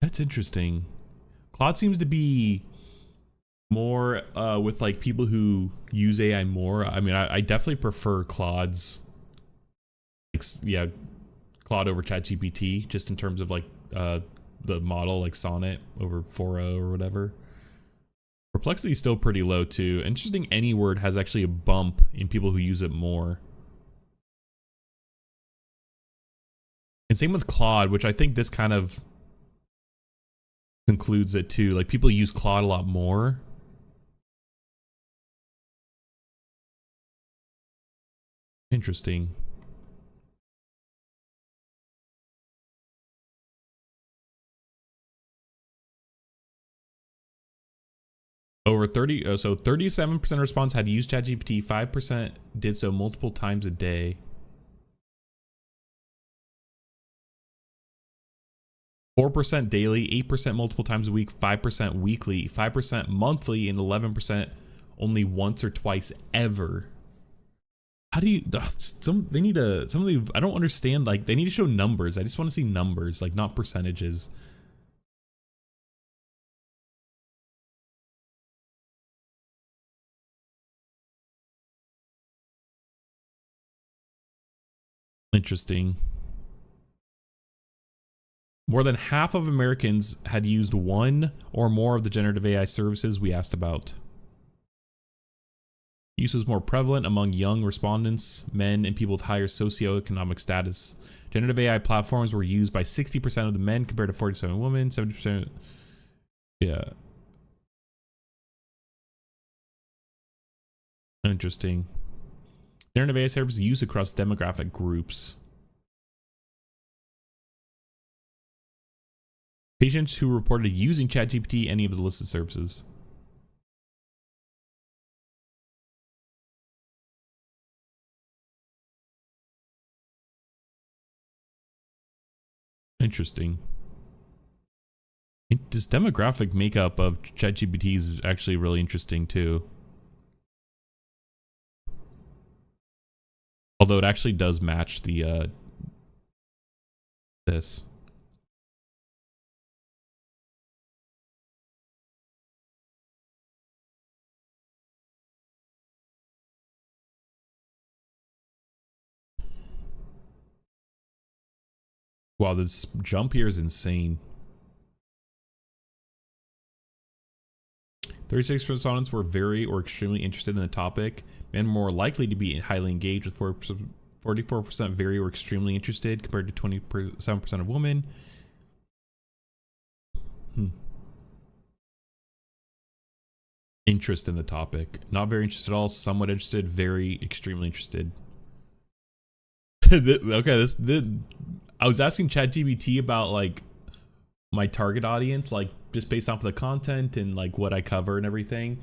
That's interesting. Claude seems to be more with like people who use AI more. I mean, I definitely prefer Claude's, like, yeah, Claude over ChatGPT, just in terms of like the model, like Sonnet over 4.0 or whatever. Perplexity is still pretty low too. Interesting, AnyWord has actually a bump in people who use it more. And same with Claude, which I think this kind of concludes it too. Like, people use Claude a lot more. Interesting. Over 30, so 37% response had used ChatGPT, 5% did so multiple times a day. 4% daily, 8% multiple times a week, 5% weekly, 5% monthly, and 11% only once or twice ever. How do you, they need to, some of the, I don't understand, like, they need to show numbers. I just want to see numbers, like, not percentages. Interesting. More than half of Americans had used one or more of the generative AI services we asked about. Use was more prevalent among young respondents, men, and people with higher socioeconomic status. Generative AI platforms were used by 60% of the men compared to 47% women, 70%. Yeah. Interesting. Generative AI services used across demographic groups. Patients who reported using ChatGPT, any of the listed services. Interesting. This demographic makeup of ChatGPT is actually really interesting too. Although it actually does match the this. Wow, this jump here is insane. 36% respondents were very or extremely interested in the topic. Men more likely to be highly engaged, with 44% very or extremely interested compared to 27% of women. Interest in the topic. Not very interested at all, somewhat interested, very extremely interested. Okay, I was asking ChatGPT about like my target audience, like just based off of the content and like what I cover and everything.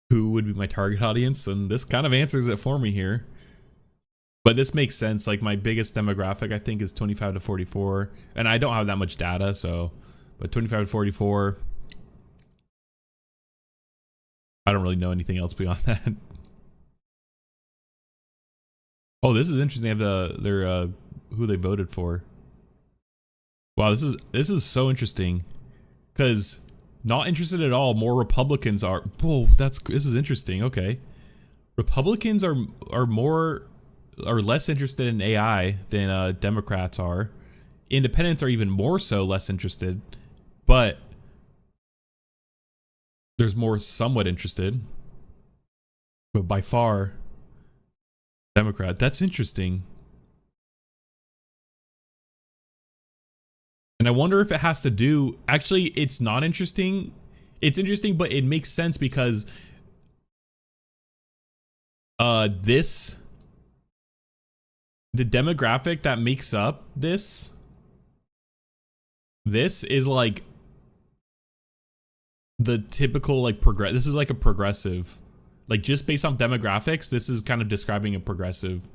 Who would be my target audience? And this kind of answers it for me here. But this makes sense. Like, my biggest demographic, I think, is 25 to 44. And I don't have that much data, so, but 25 to 44. I don't really know anything else beyond that. Oh, this is interesting. They have their who they voted for. Wow, this is so interesting. Because not interested at all, more Republicans are. Whoa, this is interesting. Okay. Republicans are less interested in AI than Democrats are. Independents are even more so less interested, but there's more somewhat interested. But by far, Democrat. That's interesting. And I wonder if it has to do, actually, it's not interesting. It's interesting, but it makes sense because This, the demographic that makes up this is like the typical like this is like a progressive, like just based on demographics, this is kind of describing a progressive.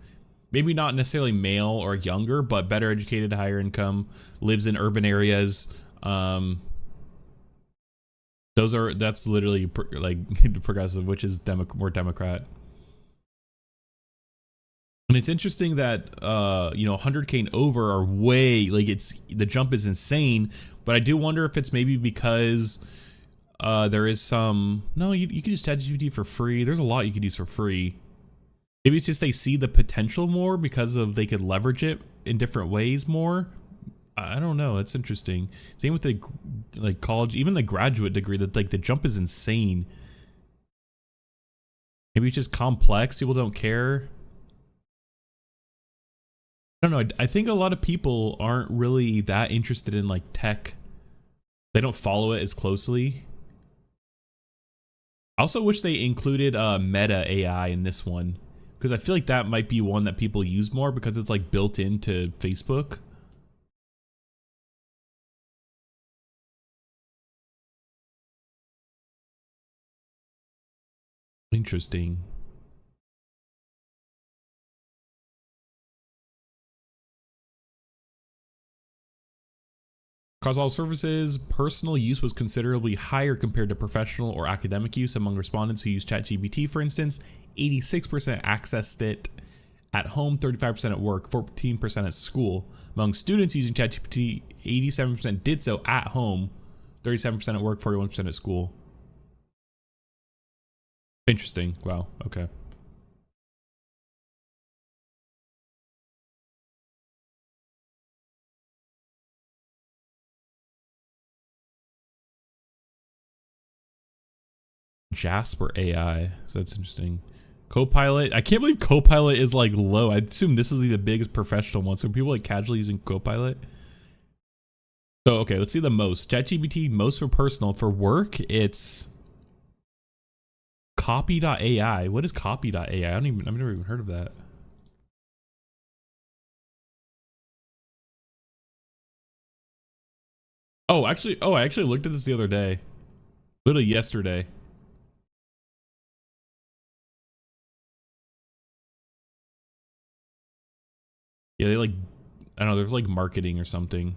Maybe not necessarily male or younger, but better educated, higher income, lives in urban areas. That's literally like progressive, which is more Democrat. And it's interesting that 100K and over are way, like, the jump is insane, but I do wonder if it's maybe because there is some, no, you can use ChatGPT for free. There's a lot you could use for free. Maybe it's just they see the potential more because of they could leverage it in different ways more. I don't know. It's interesting. Same with the like college, even the graduate degree. That like the jump is insane. Maybe it's just complex. People don't care. I don't know. I think a lot of people aren't really that interested in like tech. They don't follow it as closely. I also wish they included Meta AI in this one, because I feel like that might be one that people use more because it's like built into Facebook. Interesting. Across all services, personal use was considerably higher compared to professional or academic use. Among respondents who used ChatGPT, for instance, 86% accessed it at home, 35% at work, 14% at school. Among students using ChatGPT, 87% did so at home, 37% at work, 41% at school. Interesting. Wow. Okay. Jasper AI. So that's interesting. Copilot. I can't believe Copilot is like low. I assume this is the biggest professional one. So people like casually using Copilot. So okay, let's see the most. ChatGPT most for personal. For work, it's copy.ai. What is copy.ai? I've never even heard of that. I actually looked at this the other day. Literally yesterday. Yeah, they like, I don't know, there's like marketing or something.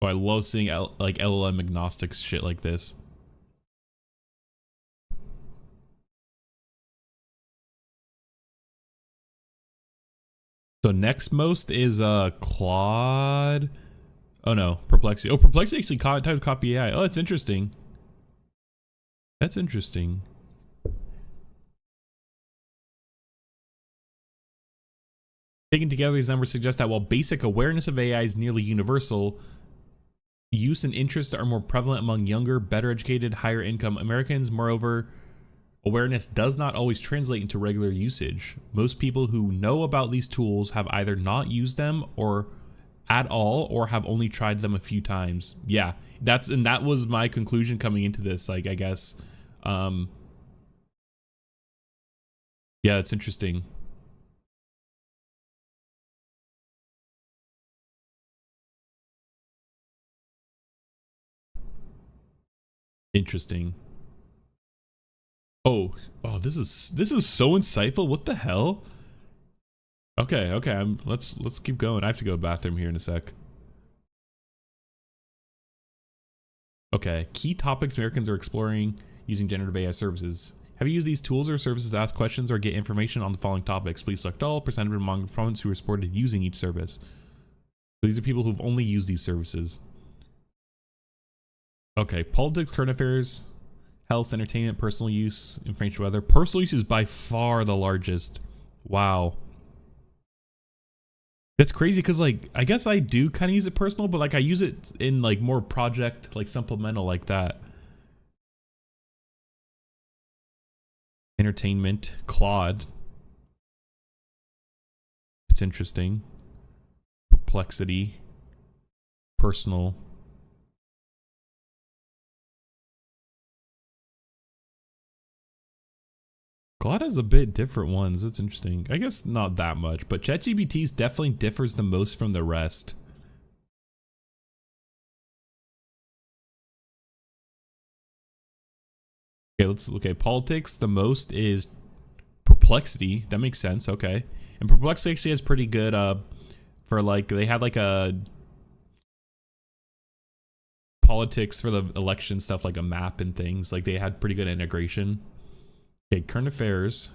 Oh, I love seeing like LLM agnostics shit like this. So next most is Claude. Oh no, Perplexity. Oh, Perplexity actually tried to copy AI. Oh, that's interesting. That's interesting. Taken together, these numbers suggest that while basic awareness of AI is nearly universal, use and interest are more prevalent among younger, better educated, higher income Americans. Moreover, awareness does not always translate into regular usage. Most people who know about these tools have either not used them or at all, or have only tried them a few times. Yeah, that was my conclusion coming into this. Like, I guess, yeah, it's interesting. Interesting. Oh, this is so insightful. What the hell? Okay, let's keep going. I have to go to the bathroom here in a sec. Okay, key topics Americans are exploring using generative AI services. Have you used these tools or services to ask questions or get information on the following topics? Please select all. Percentage among respondents who reported using each service. So these are people who've only used these services. Okay, politics, current affairs, health, entertainment, personal use, information, weather. Personal use is by far the largest. Wow. That's crazy because, like, I guess I do kind of use it personal, but like I use it in like more project, like supplemental like that. Entertainment, Claude. It's interesting. Perplexity, personal. Claude has a bit different ones. That's interesting. I guess not that much, but ChatGPT's definitely differs the most from the rest. Okay, politics, the most is Perplexity. That makes sense. Okay. And Perplexity actually has pretty good for like they had like a politics for the election stuff, like a map and things. Like they had pretty good integration. Okay, current affairs.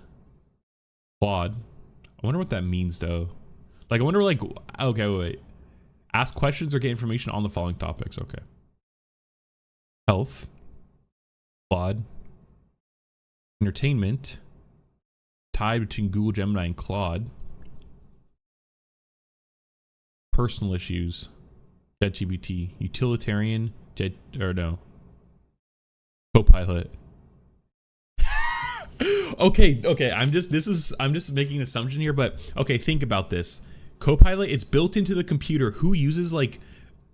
Claude. I wonder what that means though. Like I wonder like okay, wait. Ask questions or get information on the following topics. Okay. Health. Claude. Entertainment. Tie between Google Gemini and Claude. Personal issues. ChatGPT. Utilitarian. Copilot. Okay. I'm just making an assumption here, but okay, think about this. Copilot, it's built into the computer. Who uses like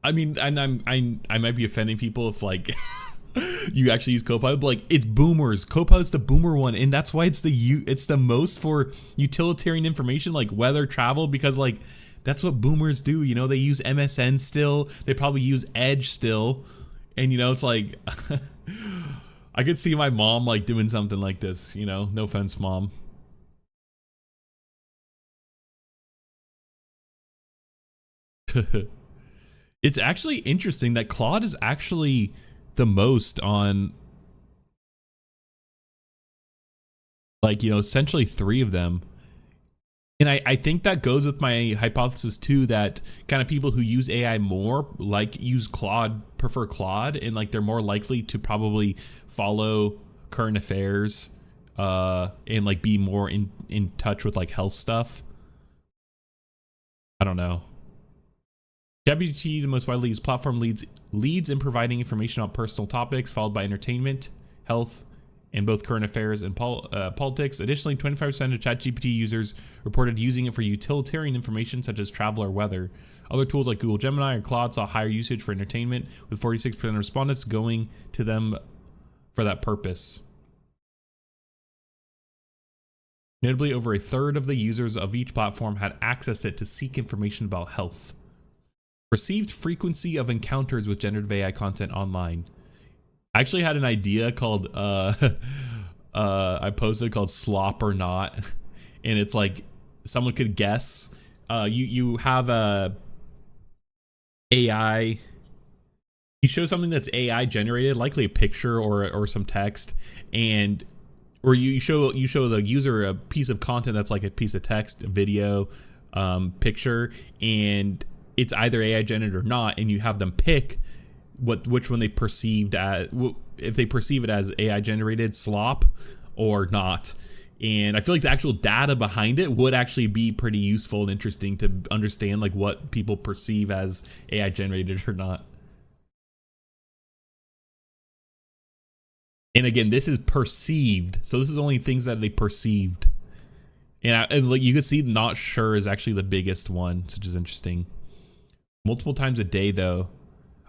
I mean, and I might be offending people if like you actually use Copilot, but like it's boomers. Copilot's the boomer one, and that's why it's the most for utilitarian information like weather, travel, because like that's what boomers do. You know, they use MSN still. They probably use Edge still, and you know it's like I could see my mom like doing something like this. You know, no offense, mom. It's actually interesting that Claude is actually the most on like, you know, essentially 3 of them. And I think that goes with my hypothesis too, that kind of people who use AI more like use Claude, prefer Claude, and like they're more likely to probably follow current affairs and like be more in touch with like health stuff. I don't know. ChatGPT, the most widely used platform, leads in providing information on personal topics, followed by entertainment, health, and both current affairs and politics. Additionally, 25% of ChatGPT users reported using it for utilitarian information such as travel or weather. Other tools like Google Gemini or Claude saw higher usage for entertainment, with 46% of respondents going to them for that purpose. Notably, over a third of the users of each platform had accessed it to seek information about health. Perceived frequency of encounters with generative AI content online. I actually had an idea called I posted called Slop or Not, and it's like someone could guess. You have a AI. You show something that's AI generated, likely a picture or some text, and or you show the user a piece of content that's like a piece of text, a video, picture, and it's either AI generated or not, and you have them pick which one they perceived as, if they perceive it as AI generated slop or not. And I feel like the actual data behind it would actually be pretty useful and interesting to understand like what people perceive as AI generated or not. And again, this is perceived, so this is only things that they perceived. And like you could see, not sure is actually the biggest one, which is interesting. Multiple times a day, though.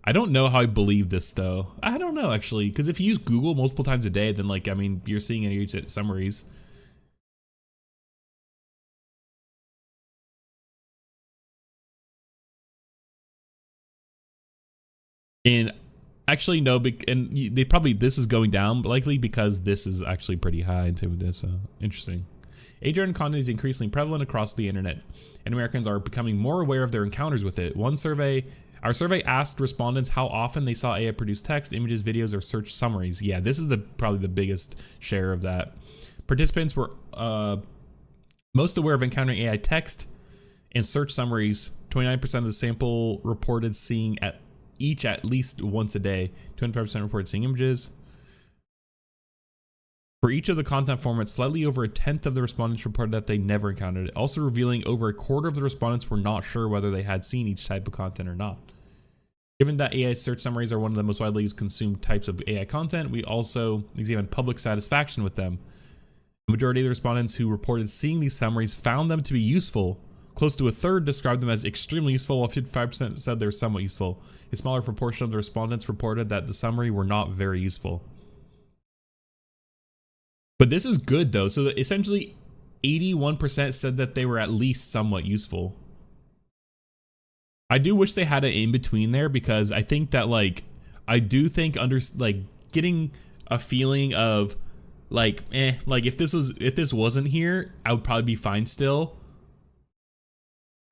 I don't know how I believe this, though. I don't know, actually, because if you use Google multiple times a day, then, like, I mean, you're seeing any summaries. And actually, no, and they probably, this is going down, likely because this is actually pretty high into this, so interesting. AI-driven content is increasingly prevalent across the internet, and Americans are becoming more aware of their encounters with it. Our survey asked respondents how often they saw AI-produced text, images, videos, or search summaries. Yeah, this is probably the biggest share of that. Participants were most aware of encountering AI text and search summaries. 29% of the sample reported seeing at least once a day. 25% reported seeing images. For each of the content formats, slightly over a tenth of the respondents reported that they never encountered it, also revealing over a quarter of the respondents were not sure whether they had seen each type of content or not. Given that AI search summaries are one of the most widely used consumed types of AI content, we also examined public satisfaction with them. The majority of the respondents who reported seeing these summaries found them to be useful. Close to a third described them as extremely useful, while 55% said they're somewhat useful. A smaller proportion of the respondents reported that the summary were not very useful. But this is good though. So essentially 81% said that they were at least somewhat useful. I do wish they had an in between there, because I think that like I do think getting a feeling of like like if this wasn't here, I would probably be fine still.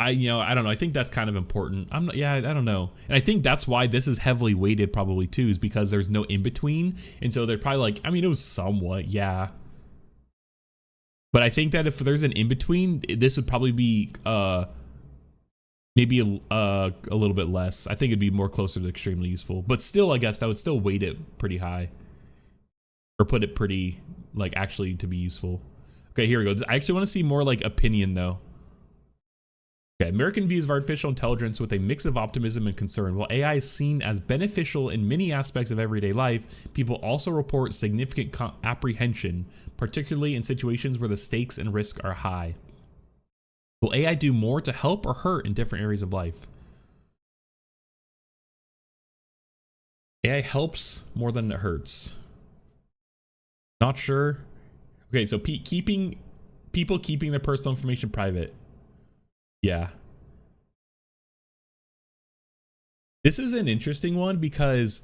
I don't know. I think that's kind of important. I don't know. And I think that's why this is heavily weighted probably too, is because there's no in between. And so they're probably like, I mean, it was somewhat, yeah. But I think that if there's an in between, this would probably be maybe a little bit less. I think it'd be more closer to extremely useful. But still, I guess that would still weight it pretty high. Or put it pretty, like, actually to be useful. Okay, here we go. I actually want to see more, like, opinion, though. Okay, American views of artificial intelligence with a mix of optimism and concern. While AI is seen as beneficial in many aspects of everyday life, people also report significant apprehension, particularly in situations where the stakes and risk are high. Will AI do more to help or hurt in different areas of life? AI helps more than it hurts. Not sure. Okay, so keeping their personal information private. Yeah. This is an interesting one because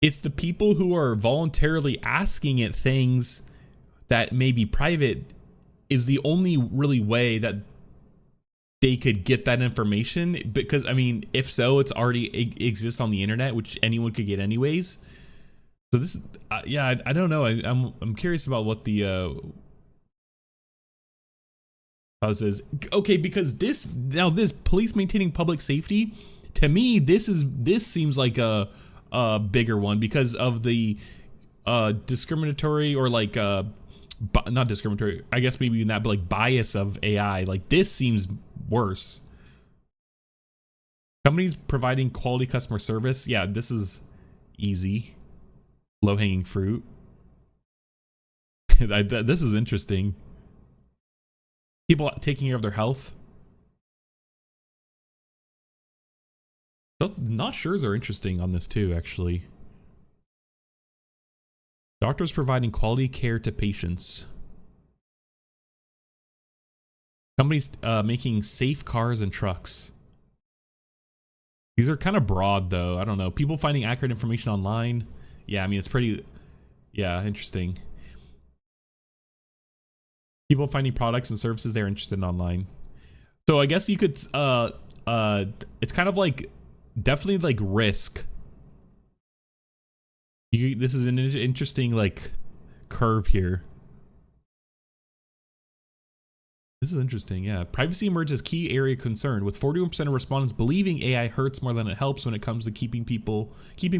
it's the people who are voluntarily asking it things that may be private is the only really way that they could get that information, because I mean, if so, it's already exists on the internet, which anyone could get anyways. So this yeah, I don't know. I'm curious about what the this is. Okay, because this police maintaining public safety, to me this seems like a bigger one because of the discriminatory, or like not discriminatory, I guess maybe even that, but like bias of AI. Like this seems worse. Companies providing quality customer service. Yeah, this is easy. Low-hanging fruit. This is interesting. People taking care of their health. Not sure's are interesting on this too, actually. Doctors providing quality care to patients. Companies making safe cars and trucks. These are kind of broad though. I don't know. People finding accurate information online. Yeah, I mean, it's pretty, yeah, interesting. People finding products and services they're interested in online. So I guess you could, it's kind of like, definitely like risk. This is an interesting like curve here. This is interesting, yeah. Privacy emerges key area of concern, with 41% of respondents believing AI hurts more than it helps when it comes to keeping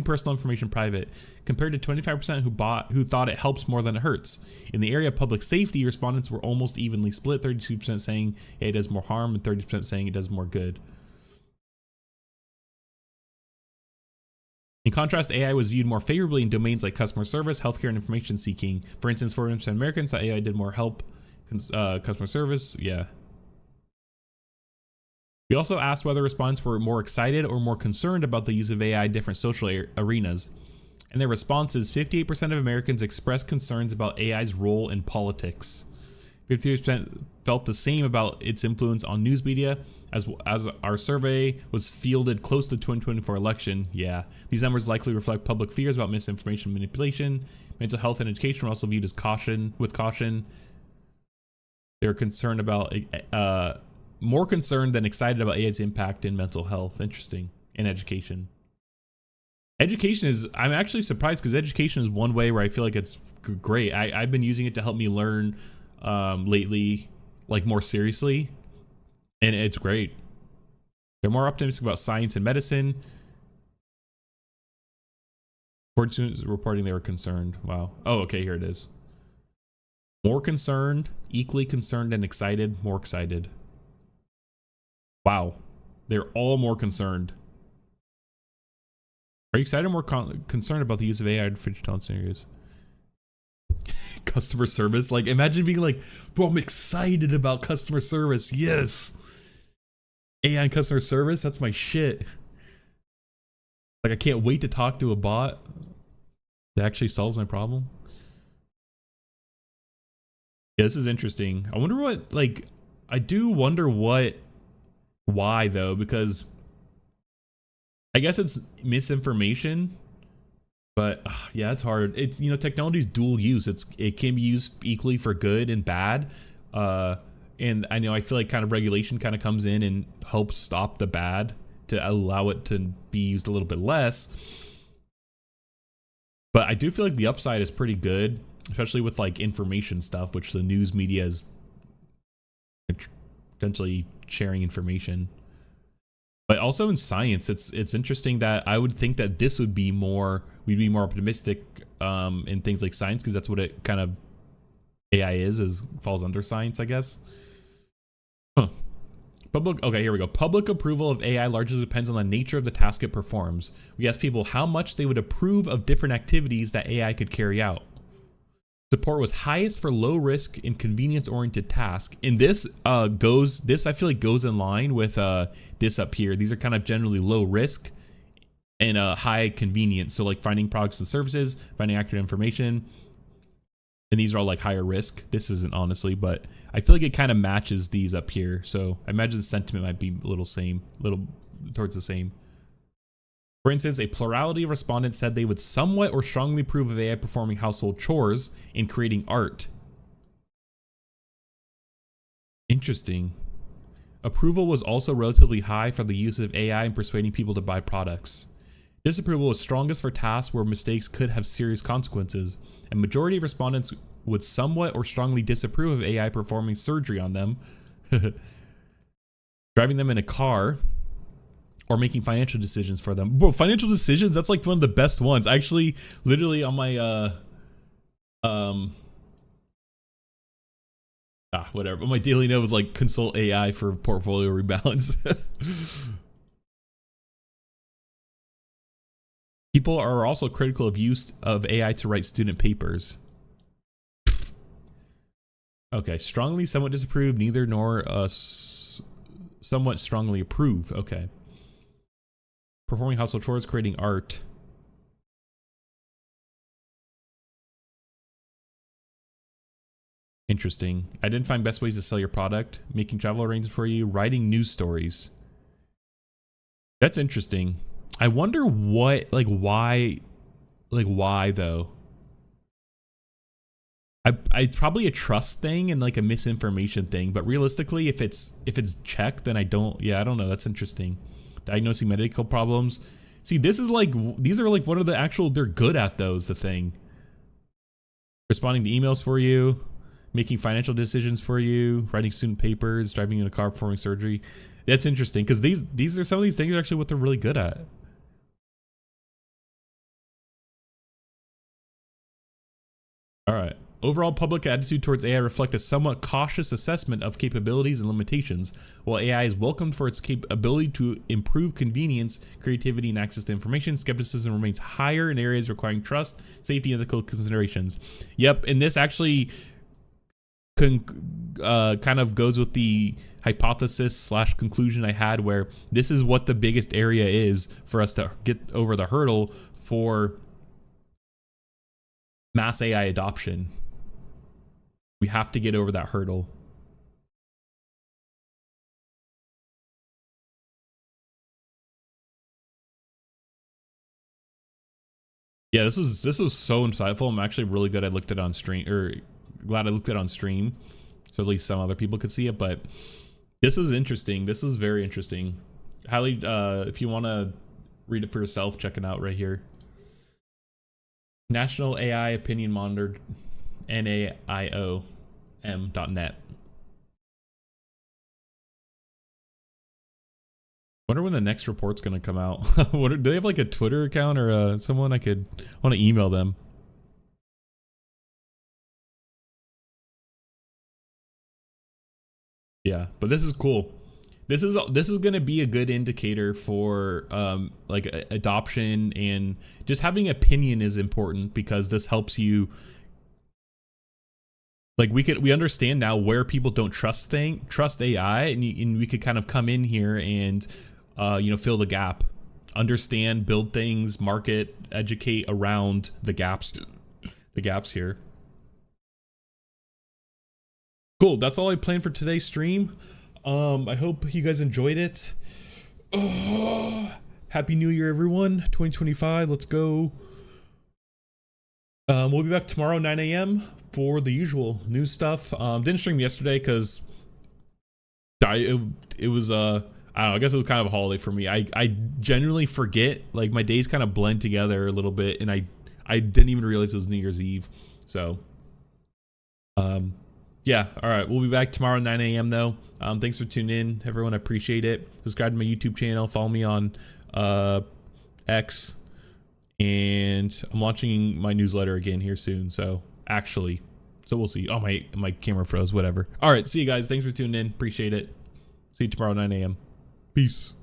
personal information private, compared to 25% who thought it helps more than it hurts. In the area of public safety, respondents were almost evenly split, 32% saying it does more harm and 30% saying it does more good. In contrast, AI was viewed more favorably in domains like customer service, healthcare, and information seeking. For instance, 41% of Americans thought AI did more help customer service. Yeah. We also asked whether respondents were more excited or more concerned about the use of AI in different social arenas. In their responses, 58% of Americans expressed concerns about AI's role in politics. 58% felt the same about its influence on news media, as our survey was fielded close to the 2024 election. Yeah, these numbers likely reflect public fears about misinformation manipulation. Mental health and education were also viewed as with caution. They're concerned about, more concerned than excited about AI's impact in mental health. Interesting. In education. Education is, I'm actually surprised, because education is one way where I feel like it's great. I've been using it to help me learn lately, like more seriously, and it's great. They're more optimistic about science and medicine. 40 students reporting they were concerned. Wow. Oh, okay, here it is. More concerned, equally concerned, and excited, more excited. Wow. They're all more concerned. Are you excited or more concerned about the use of AI in artificial scenarios? Customer service? Like, imagine being like, bro, I'm excited about customer service. Yes. AI and customer service? That's my shit. Like, I can't wait to talk to a bot. That actually solves my problem. Yeah, this is interesting. I wonder what, like, I do wonder why though, because I guess it's misinformation, but yeah, it's hard. It's, you know, technology is dual use. It can be used equally for good and bad. And I know, I feel like kind of regulation kind of comes in and helps stop the bad to allow it to be used a little bit less. But I do feel like the upside is pretty good, especially with like information stuff, which the news media is potentially sharing information. But also in science, it's interesting that I would think that this would be we'd be more optimistic in things like science, because that's what it kind of AI is falls under science, I guess. Huh. Okay, here we go. Public approval of AI largely depends on the nature of the task it performs. We asked people how much they would approve of different activities that AI could carry out. Support was highest for low risk and convenience oriented tasks. And this I feel like goes in line with this up here. These are kind of generally low risk and high convenience. So like finding products and services, finding accurate information. And these are all like higher risk. This isn't, honestly, but I feel like it kind of matches these up here. So I imagine the sentiment might be a little towards the same. For instance, a plurality of respondents said they would somewhat or strongly approve of AI performing household chores and creating art. Interesting. Approval was also relatively high for the use of AI in persuading people to buy products. Disapproval was strongest for tasks where mistakes could have serious consequences. A majority of respondents would somewhat or strongly disapprove of AI performing surgery on them, driving them in a car, or making financial decisions for them. Bro, financial decisions, that's like one of the best ones. Actually, literally on my whatever. My daily note was like consult AI for portfolio rebalance. People are also critical of use of AI to write student papers. Okay, strongly, somewhat disapprove, neither nor somewhat strongly approve. Okay. Performing household chores, creating art. Interesting. Identifying best ways to sell your product, making travel arrangements for you, writing news stories. That's interesting. I wonder what, why though? It's probably a trust thing and like a misinformation thing, but realistically, if it's checked, then I don't know. That's interesting. Diagnosing medical problems. See, these are like one of the actual, they're good at those, the thing. Responding to emails for you, making financial decisions for you, writing student papers, driving in a car, performing surgery. That's interesting, because these are some of these things are actually what they're really good at. All right. Overall public attitude towards AI reflect a somewhat cautious assessment of capabilities and limitations. While AI is welcomed for its ability to improve convenience, creativity, and access to information, skepticism remains higher in areas requiring trust, safety, and ethical considerations. Yep, and this actually kind of goes with the hypothesis / conclusion I had, where this is what the biggest area is for us to get over the hurdle for mass AI adoption. We have to get over that hurdle. Yeah, this was so insightful. I'm actually really glad I looked at it on stream, so at least some other people could see it. But this is interesting. This is very interesting. Highly, if you want to read it for yourself, check it out right here. National AI Opinion Monitor, NAIOM.net. Wonder when the next report's gonna come out. Do they have like a Twitter account or someone I want to email them? Yeah, but this is cool. This is going to be a good indicator for like adoption, and just having opinion is important, because this helps you, like, we understand now where people don't trust AI, and we could kind of come in here and fill the gap. understand, build things, market, educate around the gaps here. Cool. That's all I planned for today's stream. I hope you guys enjoyed it. Happy New Year, everyone. 2025. Let's go. We'll be back tomorrow, 9 a.m. for the usual news stuff. Didn't stream yesterday because it was I don't know, I guess it was kind of a holiday for me. I genuinely forget, like my days kind of blend together a little bit, and I didn't even realize it was New Year's Eve. So yeah, all right, we'll be back tomorrow 9 a.m. though. Thanks for tuning in, everyone. I appreciate it. Subscribe to my YouTube channel, follow me on X, and I'm launching my newsletter again here soon. So we'll see. Oh, my camera froze. Whatever. All right, see you guys. Thanks for tuning in. Appreciate it. See you tomorrow 9 a.m. Peace.